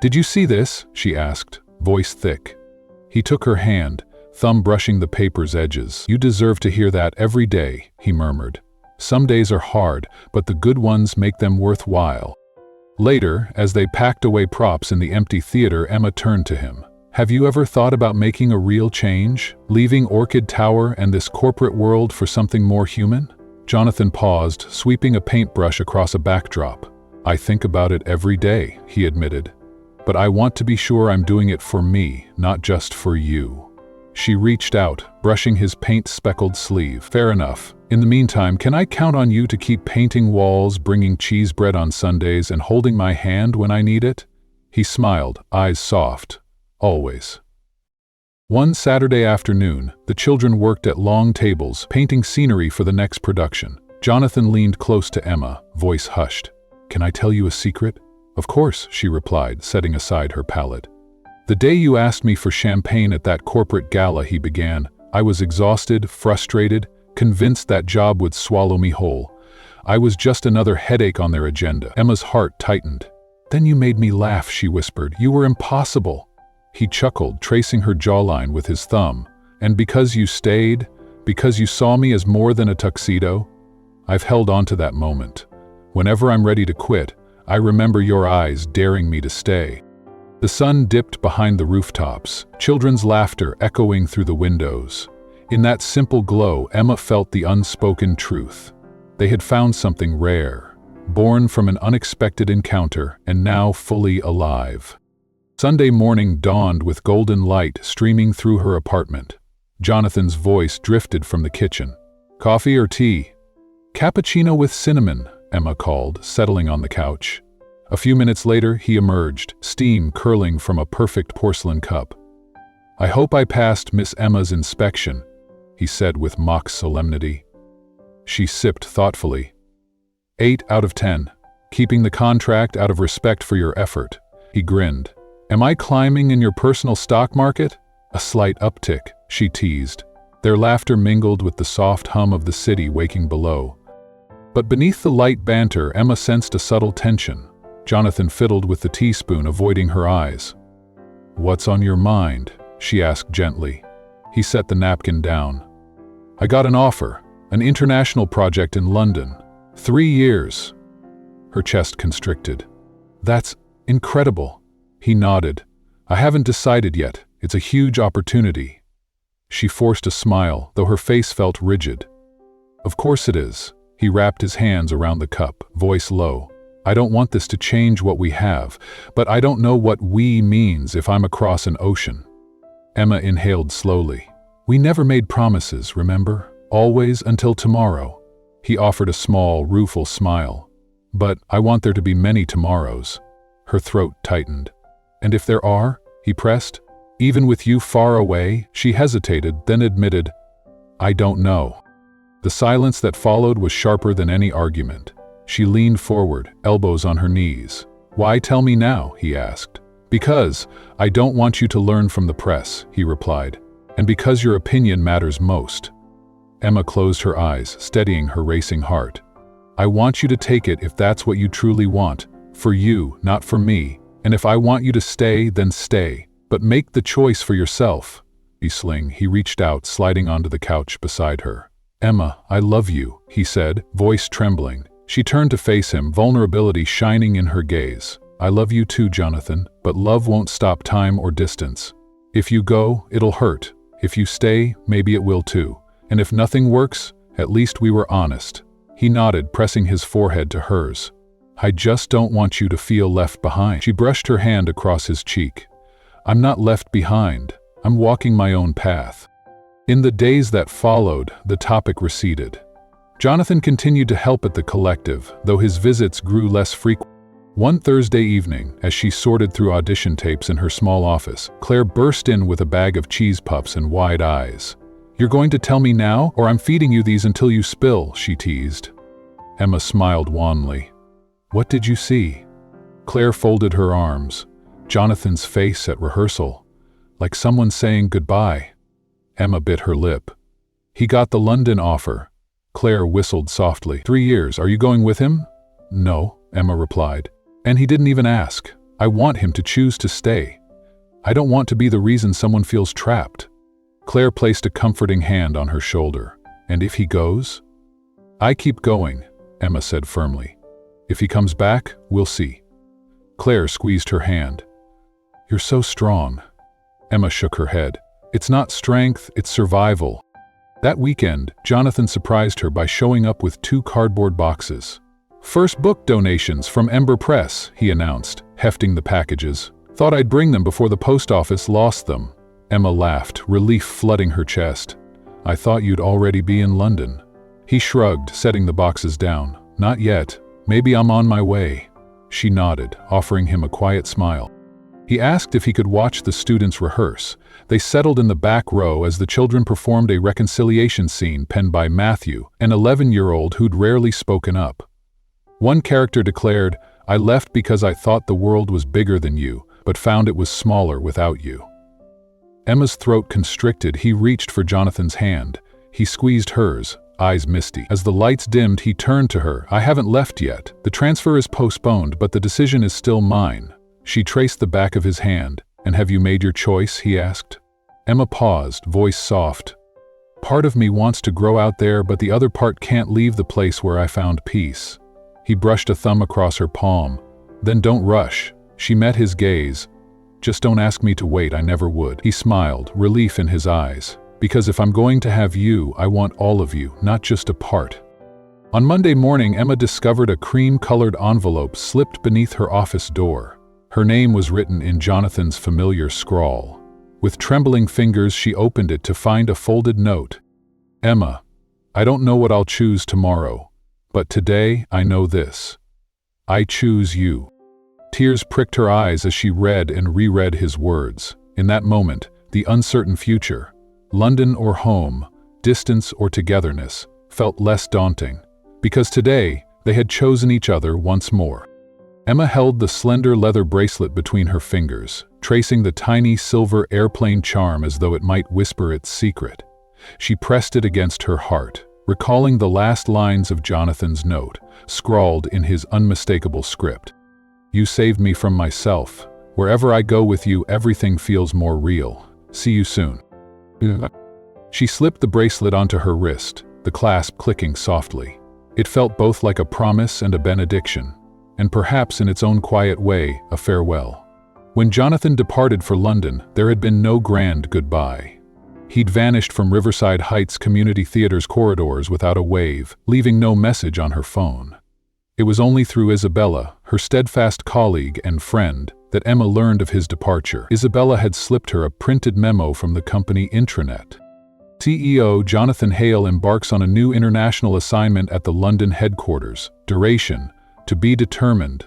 "Did you see this?" she asked, voice thick. He took her hand, thumb brushing the paper's edges. "You deserve to hear that every day," he murmured. "Some days are hard, but the good ones make them worthwhile." Later, as they packed away props in the empty theater, Emma turned to him. "Have you ever thought about making a real change, leaving Orchid Tower and this corporate world for something more human?" Jonathan paused, sweeping a paintbrush across a backdrop. "I think about it every day," he admitted. "But I want to be sure I'm doing it for me, not just for you." She reached out, brushing his paint-speckled sleeve. "Fair enough. In the meantime, can I count on you to keep painting walls, bringing cheese bread on Sundays, and holding my hand when I need it?" He smiled, eyes soft. "Always." One Saturday afternoon, the children worked at long tables, painting scenery for the next production. Jonathan leaned close to Emma, voice hushed. "Can I tell you a secret?" "Of course," she replied, setting aside her palette. "The day you asked me for champagne at that corporate gala," he began, "I was exhausted, frustrated, convinced that job would swallow me whole. I was just another headache on their agenda." Emma's heart tightened. "Then you made me laugh," she whispered. "You were impossible." He chuckled, tracing her jawline with his thumb. "And because you stayed? Because you saw me as more than a tuxedo? I've held on to that moment. Whenever I'm ready to quit, I remember your eyes daring me to stay." The sun dipped behind the rooftops, children's laughter echoing through the windows. In that simple glow, Emma felt the unspoken truth. They had found something rare, born from an unexpected encounter, and now fully alive. Sunday morning dawned with golden light streaming through her apartment. Jonathan's voice drifted from the kitchen. "Coffee or tea?" "Cappuccino with cinnamon," Emma called, settling on the couch. A few minutes later, he emerged, steam curling from a perfect porcelain cup. "I hope I passed Miss Emma's inspection," he said with mock solemnity. She sipped thoughtfully. 8 out of 10, keeping the contract out of respect for your effort." He grinned. "Am I climbing in your personal stock market?" "A slight uptick," she teased. Their laughter mingled with the soft hum of the city waking below. But beneath the light banter, Emma sensed a subtle tension. Jonathan fiddled with the teaspoon, avoiding her eyes. "What's on your mind?" she asked gently. He set the napkin down. "I got an offer, an international project in London. 3 years." Her chest constricted. "That's incredible." He nodded. "I haven't decided yet. It's a huge opportunity." She forced a smile, though her face felt rigid. "Of course it is." He wrapped his hands around the cup, voice low. "I don't want this to change what we have, but I don't know what 'we' means if I'm across an ocean." Emma inhaled slowly. "We never made promises, remember? Always until tomorrow." He offered a small, rueful smile. "But I want there to be many tomorrows." Her throat tightened. "And if there are?" he pressed. Even with you far away, she hesitated, then admitted, I don't know. The silence that followed was sharper than any argument. She leaned forward, elbows on her knees. Why tell me now? He asked. Because I don't want you to learn from the press, he replied, and because your opinion matters most. Emma closed her eyes, steadying her racing heart. I want you to take it if that's what you truly want, for you, not for me, and if I want you to stay, then stay, but make the choice for yourself. He reached out, sliding onto the couch beside her. Emma, I love you, he said, voice trembling. She turned to face him, vulnerability shining in her gaze. I love you too, Jonathan, but love won't stop time or distance. If you go, it'll hurt. If you stay, maybe it will too. And if nothing works, at least we were honest. He nodded, pressing his forehead to hers. I just don't want you to feel left behind. She brushed her hand across his cheek. I'm not left behind. I'm walking my own path. In the days that followed, the topic receded. Jonathan continued to help at the collective, though his visits grew less frequent. One Thursday evening, as she sorted through audition tapes in her small office, Claire burst in with a bag of cheese puffs and wide eyes. You're going to tell me now, or I'm feeding you these until you spill, she teased. Emma smiled wanly. What did you see? Claire folded her arms. Jonathan's face at rehearsal, like someone saying goodbye. Emma bit her lip. He got the London offer. Claire whistled softly. 3 years, are you going with him? No, Emma replied. And he didn't even ask. I want him to choose to stay. I don't want to be the reason someone feels trapped. Claire placed a comforting hand on her shoulder. And if he goes? I keep going, Emma said firmly. If he comes back, we'll see. Claire squeezed her hand. You're so strong. Emma shook her head. It's not strength, it's survival. That weekend, Jonathan surprised her by showing up with 2 cardboard boxes. First book donations from Ember Press, he announced, hefting the packages. Thought I'd bring them before the post office lost them. Emma laughed, relief flooding her chest. I thought you'd already be in London. He shrugged, setting the boxes down. Not yet. Maybe I'm on my way. She nodded, offering him a quiet smile. He asked if he could watch the students rehearse. They settled in the back row as the children performed a reconciliation scene penned by Matthew, an 11-year-old who'd rarely spoken up. One character declared, I left because I thought the world was bigger than you, but found it was smaller without you. Emma's throat constricted. He reached for Jonathan's hand. He squeezed hers, eyes misty. As the lights dimmed, he turned to her. I haven't left yet. The transfer is postponed, but the decision is still mine. She traced the back of his hand. And have you made your choice? He asked. Emma paused, voice soft. Part of me wants to grow out there, but the other part can't leave the place where I found peace. He brushed a thumb across her palm. Then don't rush. She met his gaze. Just don't ask me to wait, I never would. He smiled, relief in his eyes. Because if I'm going to have you, I want all of you, not just a part. On Monday morning, Emma discovered a cream-colored envelope slipped beneath her office door. Her name was written in Jonathan's familiar scrawl. With trembling fingers, she opened it to find a folded note. Emma, I don't know what I'll choose tomorrow, but today I know this. I choose you. Tears pricked her eyes as she read and reread his words. In that moment, the uncertain future, London or home, distance or togetherness, felt less daunting, because today they had chosen each other once more. Emma held the slender leather bracelet between her fingers, tracing the tiny silver airplane charm as though it might whisper its secret. She pressed it against her heart, recalling the last lines of Jonathan's note, scrawled in his unmistakable script. You saved me from myself. Wherever I go with you, everything feels more real. See you soon. She slipped the bracelet onto her wrist, the clasp clicking softly. It felt both like a promise and a benediction, and perhaps in its own quiet way, a farewell. When Jonathan departed for London, there had been no grand goodbye. He'd vanished from Riverside Heights Community Theatre's corridors without a wave, leaving no message on her phone. It was only through Isabella, her steadfast colleague and friend, that Emma learned of his departure. Isabella had slipped her a printed memo from the company intranet. CEO Jonathan Hale embarks on a new international assignment at the London headquarters. Duration, to be determined.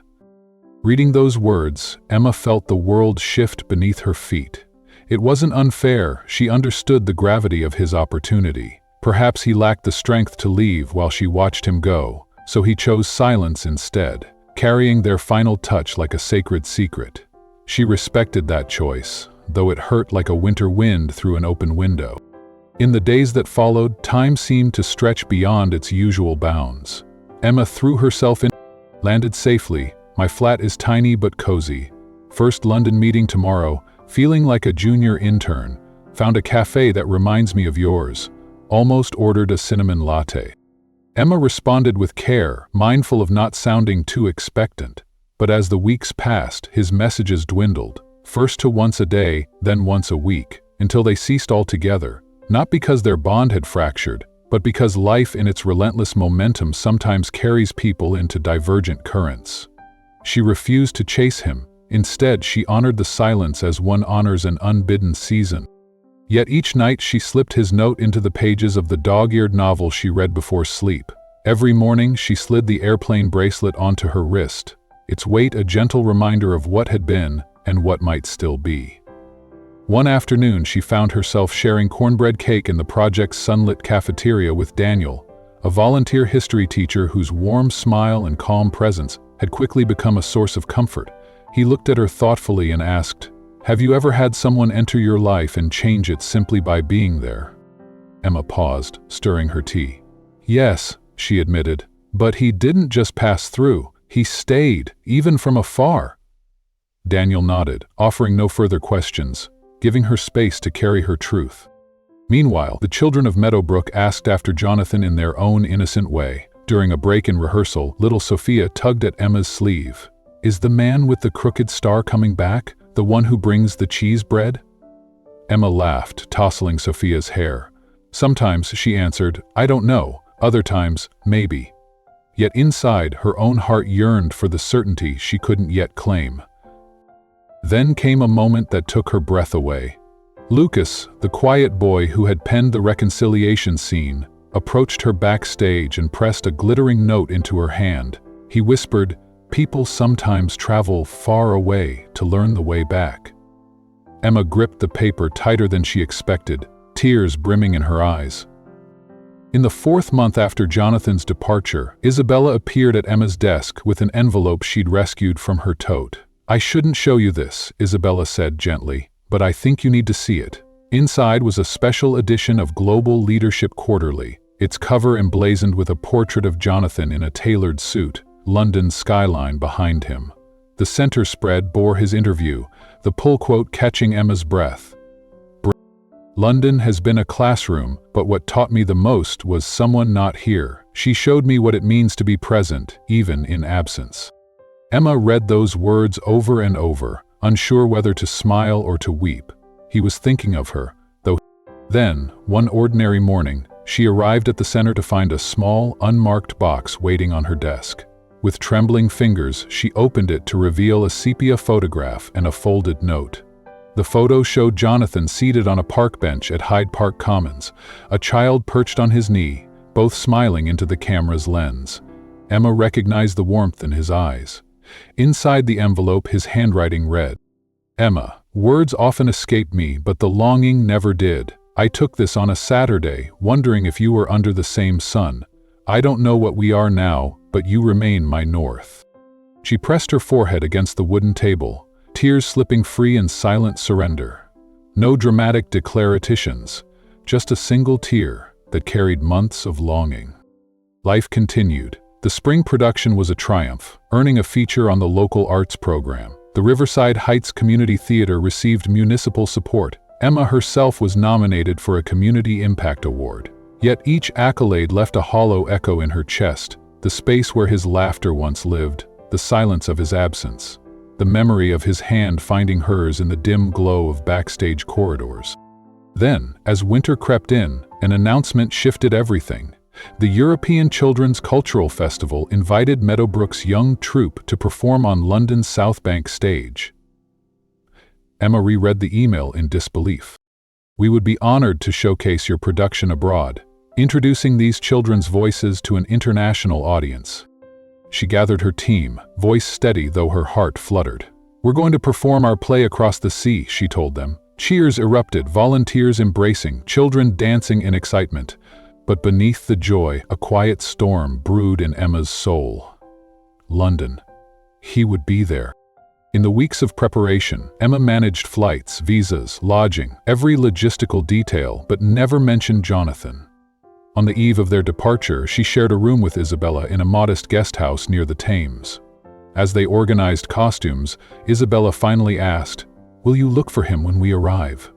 Reading those words, Emma felt the world shift beneath her feet. It wasn't unfair, she understood the gravity of his opportunity. Perhaps he lacked the strength to leave while she watched him go, so he chose silence instead, carrying their final touch like a sacred secret. She respected that choice, though it hurt like a winter wind through an open window. In the days that followed, time seemed to stretch beyond its usual bounds. Emma threw herself in, landed safely. My flat is tiny but cozy. First London meeting tomorrow, feeling like a junior intern. Found a cafe that reminds me of yours. Almost ordered a cinnamon latte. Emma responded with care, mindful of not sounding too expectant. But as the weeks passed, his messages dwindled, first to once a day, then once a week, until they ceased altogether, not because their bond had fractured, but because life in its relentless momentum sometimes carries people into divergent currents. She refused to chase him. Instead, she honored the silence as one honors an unbidden season. Yet each night she slipped his note into the pages of the dog-eared novel she read before sleep. Every morning she slid the airplane bracelet onto her wrist, its weight a gentle reminder of what had been and what might still be. One afternoon she found herself sharing cornbread cake in the project's sunlit cafeteria with Daniel, a volunteer history teacher whose warm smile and calm presence had quickly become a source of comfort. He looked at her thoughtfully and asked, "Have you ever had someone enter your life and change it simply by being there?" Emma paused, stirring her tea. "Yes," she admitted, "but he didn't just pass through, he stayed, even from afar." Daniel nodded, offering no further questions, giving her space to carry her truth. Meanwhile, the children of Meadowbrook asked after Jonathan in their own innocent way. During a break in rehearsal, little Sophia tugged at Emma's sleeve. "Is the man with the crooked star coming back? The one who brings the cheese bread?" Emma laughed, tousling Sophia's hair. Sometimes, she answered, "I don't know," other times, "Maybe." Yet inside, her own heart yearned for the certainty she couldn't yet claim. Then came a moment that took her breath away. Lucas, the quiet boy who had penned the reconciliation scene, approached her backstage and pressed a glittering note into her hand. He whispered, "People sometimes travel far away to learn the way back." Emma gripped the paper tighter than she expected, tears brimming in her eyes. In the 4th month after Jonathan's departure, Isabella appeared at Emma's desk with an envelope she'd rescued from her tote. "I shouldn't show you this," Isabella said gently, "but I think you need to see it." Inside was a special edition of Global Leadership Quarterly, its cover emblazoned with a portrait of Jonathan in a tailored suit, London's skyline behind him. The center spread bore his interview, the pull quote catching Emma's breath. "London has been a classroom, but what taught me the most was someone not here. She showed me what it means to be present, even in absence." Emma read those words over and over, unsure whether to smile or to weep. He was thinking of her, though. Then, one ordinary morning, she arrived at the center to find a small, unmarked box waiting on her desk. With trembling fingers, she opened it to reveal a sepia photograph and a folded note. The photo showed Jonathan seated on a park bench at Hyde Park Commons, a child perched on his knee, both smiling into the camera's lens. Emma recognized the warmth in his eyes. Inside the envelope, his handwriting read, "Emma, words often escape me, but the longing never did. I took this on a Saturday, wondering if you were under the same sun. I don't know what we are now, but you remain my north." She pressed her forehead against the wooden table, tears slipping free in silent surrender. No dramatic declarations, just a single tear that carried months of longing. Life continued. The spring production was a triumph, earning a feature on the local arts program. The Riverside Heights Community Theater received municipal support. Emma herself was nominated for a Community Impact Award. Yet each accolade left a hollow echo in her chest, the space where his laughter once lived, the silence of his absence, the memory of his hand finding hers in the dim glow of backstage corridors. Then, as winter crept in, an announcement shifted everything. The European Children's Cultural Festival invited Meadowbrook's young troupe to perform on London's South Bank stage. Emma reread the email in disbelief. "We would be honored to showcase your production abroad, introducing these children's voices to an international audience." She gathered her team, voice steady though her heart fluttered. "We're going to perform our play across the sea," she told them, Cheers erupted, volunteers embracing, children dancing in excitement. But beneath the joy, a quiet storm brewed in Emma's soul. London. He would be there. In the weeks of preparation, Emma managed flights, visas, lodging, every logistical detail, but never mentioned Jonathan. On the eve of their departure, she shared a room with Isabella in a modest guest house near the Thames. As they organized costumes, Isabella finally asked, "Will you look for him when we arrive?"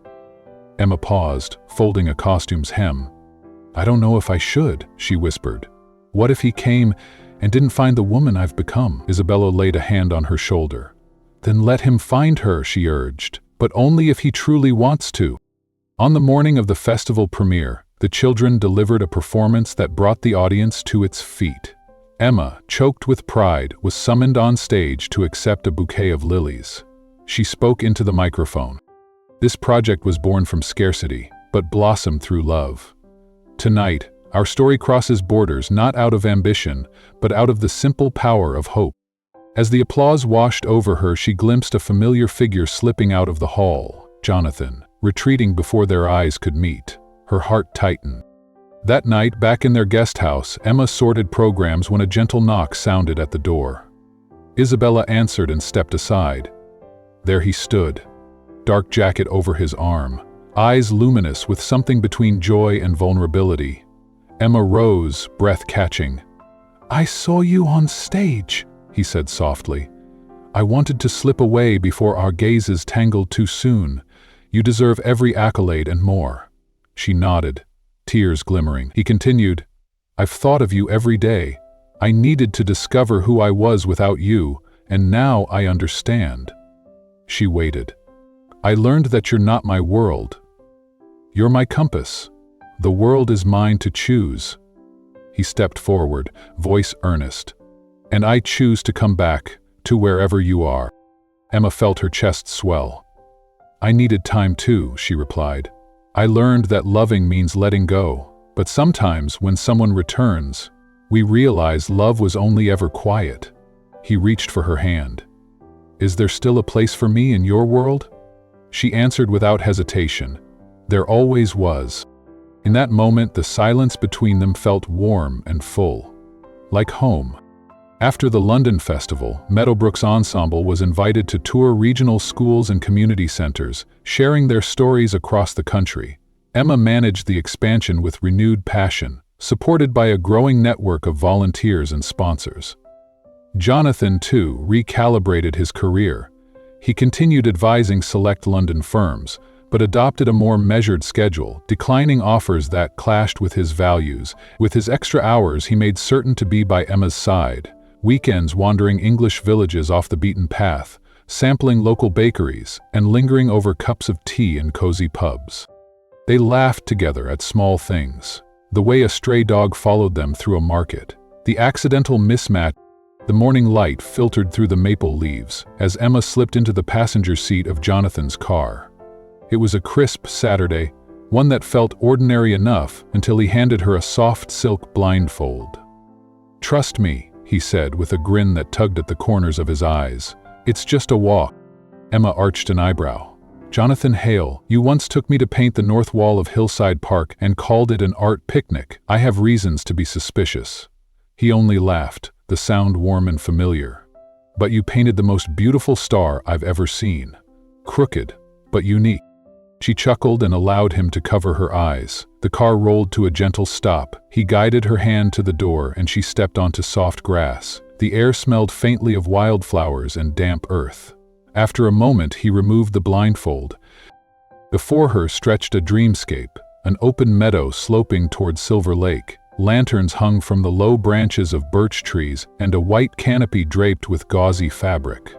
Emma paused, folding a costume's hem. "I don't know if I should," she whispered. "What if he came and didn't find the woman I've become?" Isabella laid a hand on her shoulder. "Then let him find her," she urged, "but only if he truly wants to." On the morning of the festival premiere, the children delivered a performance that brought the audience to its feet. Emma, choked with pride, was summoned on stage to accept a bouquet of lilies. She spoke into the microphone. "This project was born from scarcity, but blossomed through love. Tonight, our story crosses borders not out of ambition, but out of the simple power of hope." As the applause washed over her, she glimpsed a familiar figure slipping out of the hall, Jonathan, retreating before their eyes could meet. Her heart tightened. That night, back in their guest house, Emma sorted programs when a gentle knock sounded at the door. Isabella answered and stepped aside. There he stood, dark jacket over his arm, eyes luminous with something between joy and vulnerability. Emma rose, breath catching. "I saw you on stage," he said softly. "I wanted to slip away before our gazes tangled too soon. You deserve every accolade and more." She nodded, tears glimmering. He continued, "I've thought of you every day. I needed to discover who I was without you, and now I understand." She waited. "I learned that you're not my world. You're my compass. The world is mine to choose." He stepped forward, voice earnest. "And I choose to come back, to wherever you are." Emma felt her chest swell. "I needed time too," she replied. "I learned that loving means letting go, but sometimes when someone returns, we realize love was only ever quiet." He reached for her hand. "Is there still a place for me in your world?" She answered without hesitation. "There always was." In that moment, the silence between them felt warm and full, like home. After the London Festival, Meadowbrook's ensemble was invited to tour regional schools and community centers, sharing their stories across the country. Emma managed the expansion with renewed passion, supported by a growing network of volunteers and sponsors. Jonathan, too, recalibrated his career. He continued advising select London firms, but adopted a more measured schedule, declining offers that clashed with his values. With his extra hours, he made certain to be by Emma's side. Weekends wandering English villages off the beaten path, sampling local bakeries, and lingering over cups of tea in cozy pubs. They laughed together at small things. The way a stray dog followed them through a market. The accidental mismatch. The morning light filtered through the maple leaves as Emma slipped into the passenger seat of Jonathan's car. It was a crisp Saturday, one that felt ordinary enough until he handed her a soft silk blindfold. "Trust me," he said with a grin that tugged at the corners of his eyes. "It's just a walk." Emma arched an eyebrow. "Jonathan Hale, you once took me to paint the north wall of Hillside Park and called it an art picnic. I have reasons to be suspicious." He only laughed, the sound warm and familiar. "But you painted the most beautiful star I've ever seen. Crooked, but unique." She chuckled and allowed him to cover her eyes. The car rolled to a gentle stop. He guided her hand to the door and she stepped onto soft grass. The air smelled faintly of wildflowers and damp earth. After a moment, he removed the blindfold. Before her stretched a dreamscape, an open meadow sloping toward Silver Lake. Lanterns hung from the low branches of birch trees and a white canopy draped with gauzy fabric.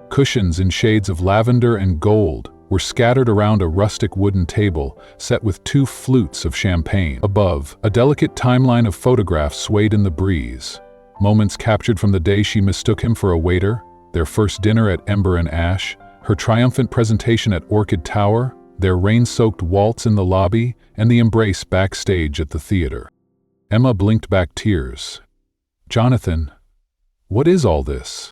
Cushions in shades of lavender and gold were scattered around a rustic wooden table set with 2 flutes of champagne. Above, a delicate timeline of photographs swayed in the breeze. Moments captured from the day she mistook him for a waiter, their first dinner at Ember and Ash, her triumphant presentation at Orchid Tower, their rain-soaked waltz in the lobby, and the embrace backstage at the theater. Emma blinked back tears. "Jonathan, what is all this?"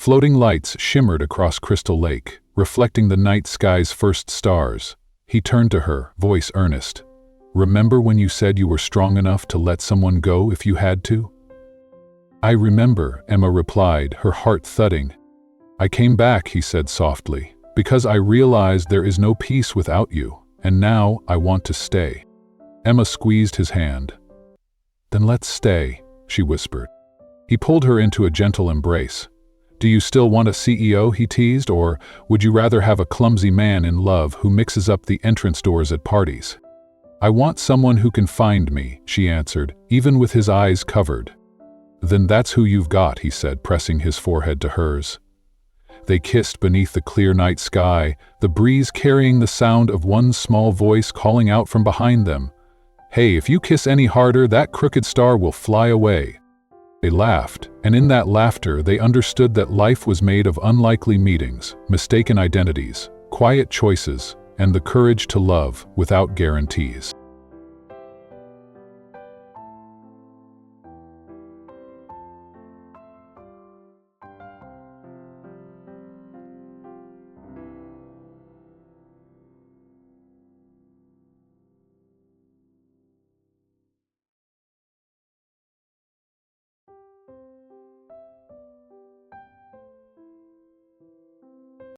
Floating lights shimmered across Crystal Lake, reflecting the night sky's first stars. He turned to her, voice earnest. "Remember when you said you were strong enough to let someone go if you had to?" "I remember," Emma replied, her heart thudding. "I came back," he said softly, "because I realized there is no peace without you, and now I want to stay." Emma squeezed his hand. "Then let's stay," she whispered. He pulled her into a gentle embrace. "Do you still want a CEO?" he teased, "or would you rather have a clumsy man in love who mixes up the entrance doors at parties?" "I want someone who can find me," she answered, even with his eyes covered. "Then that's who you've got," he said, pressing his forehead to hers. They kissed beneath the clear night sky, the breeze carrying the sound of one small voice calling out from behind them. "Hey, if you kiss any harder, that crooked star will fly away." They laughed, and in that laughter they understood that life was made of unlikely meetings, mistaken identities, quiet choices, and the courage to love without guarantees.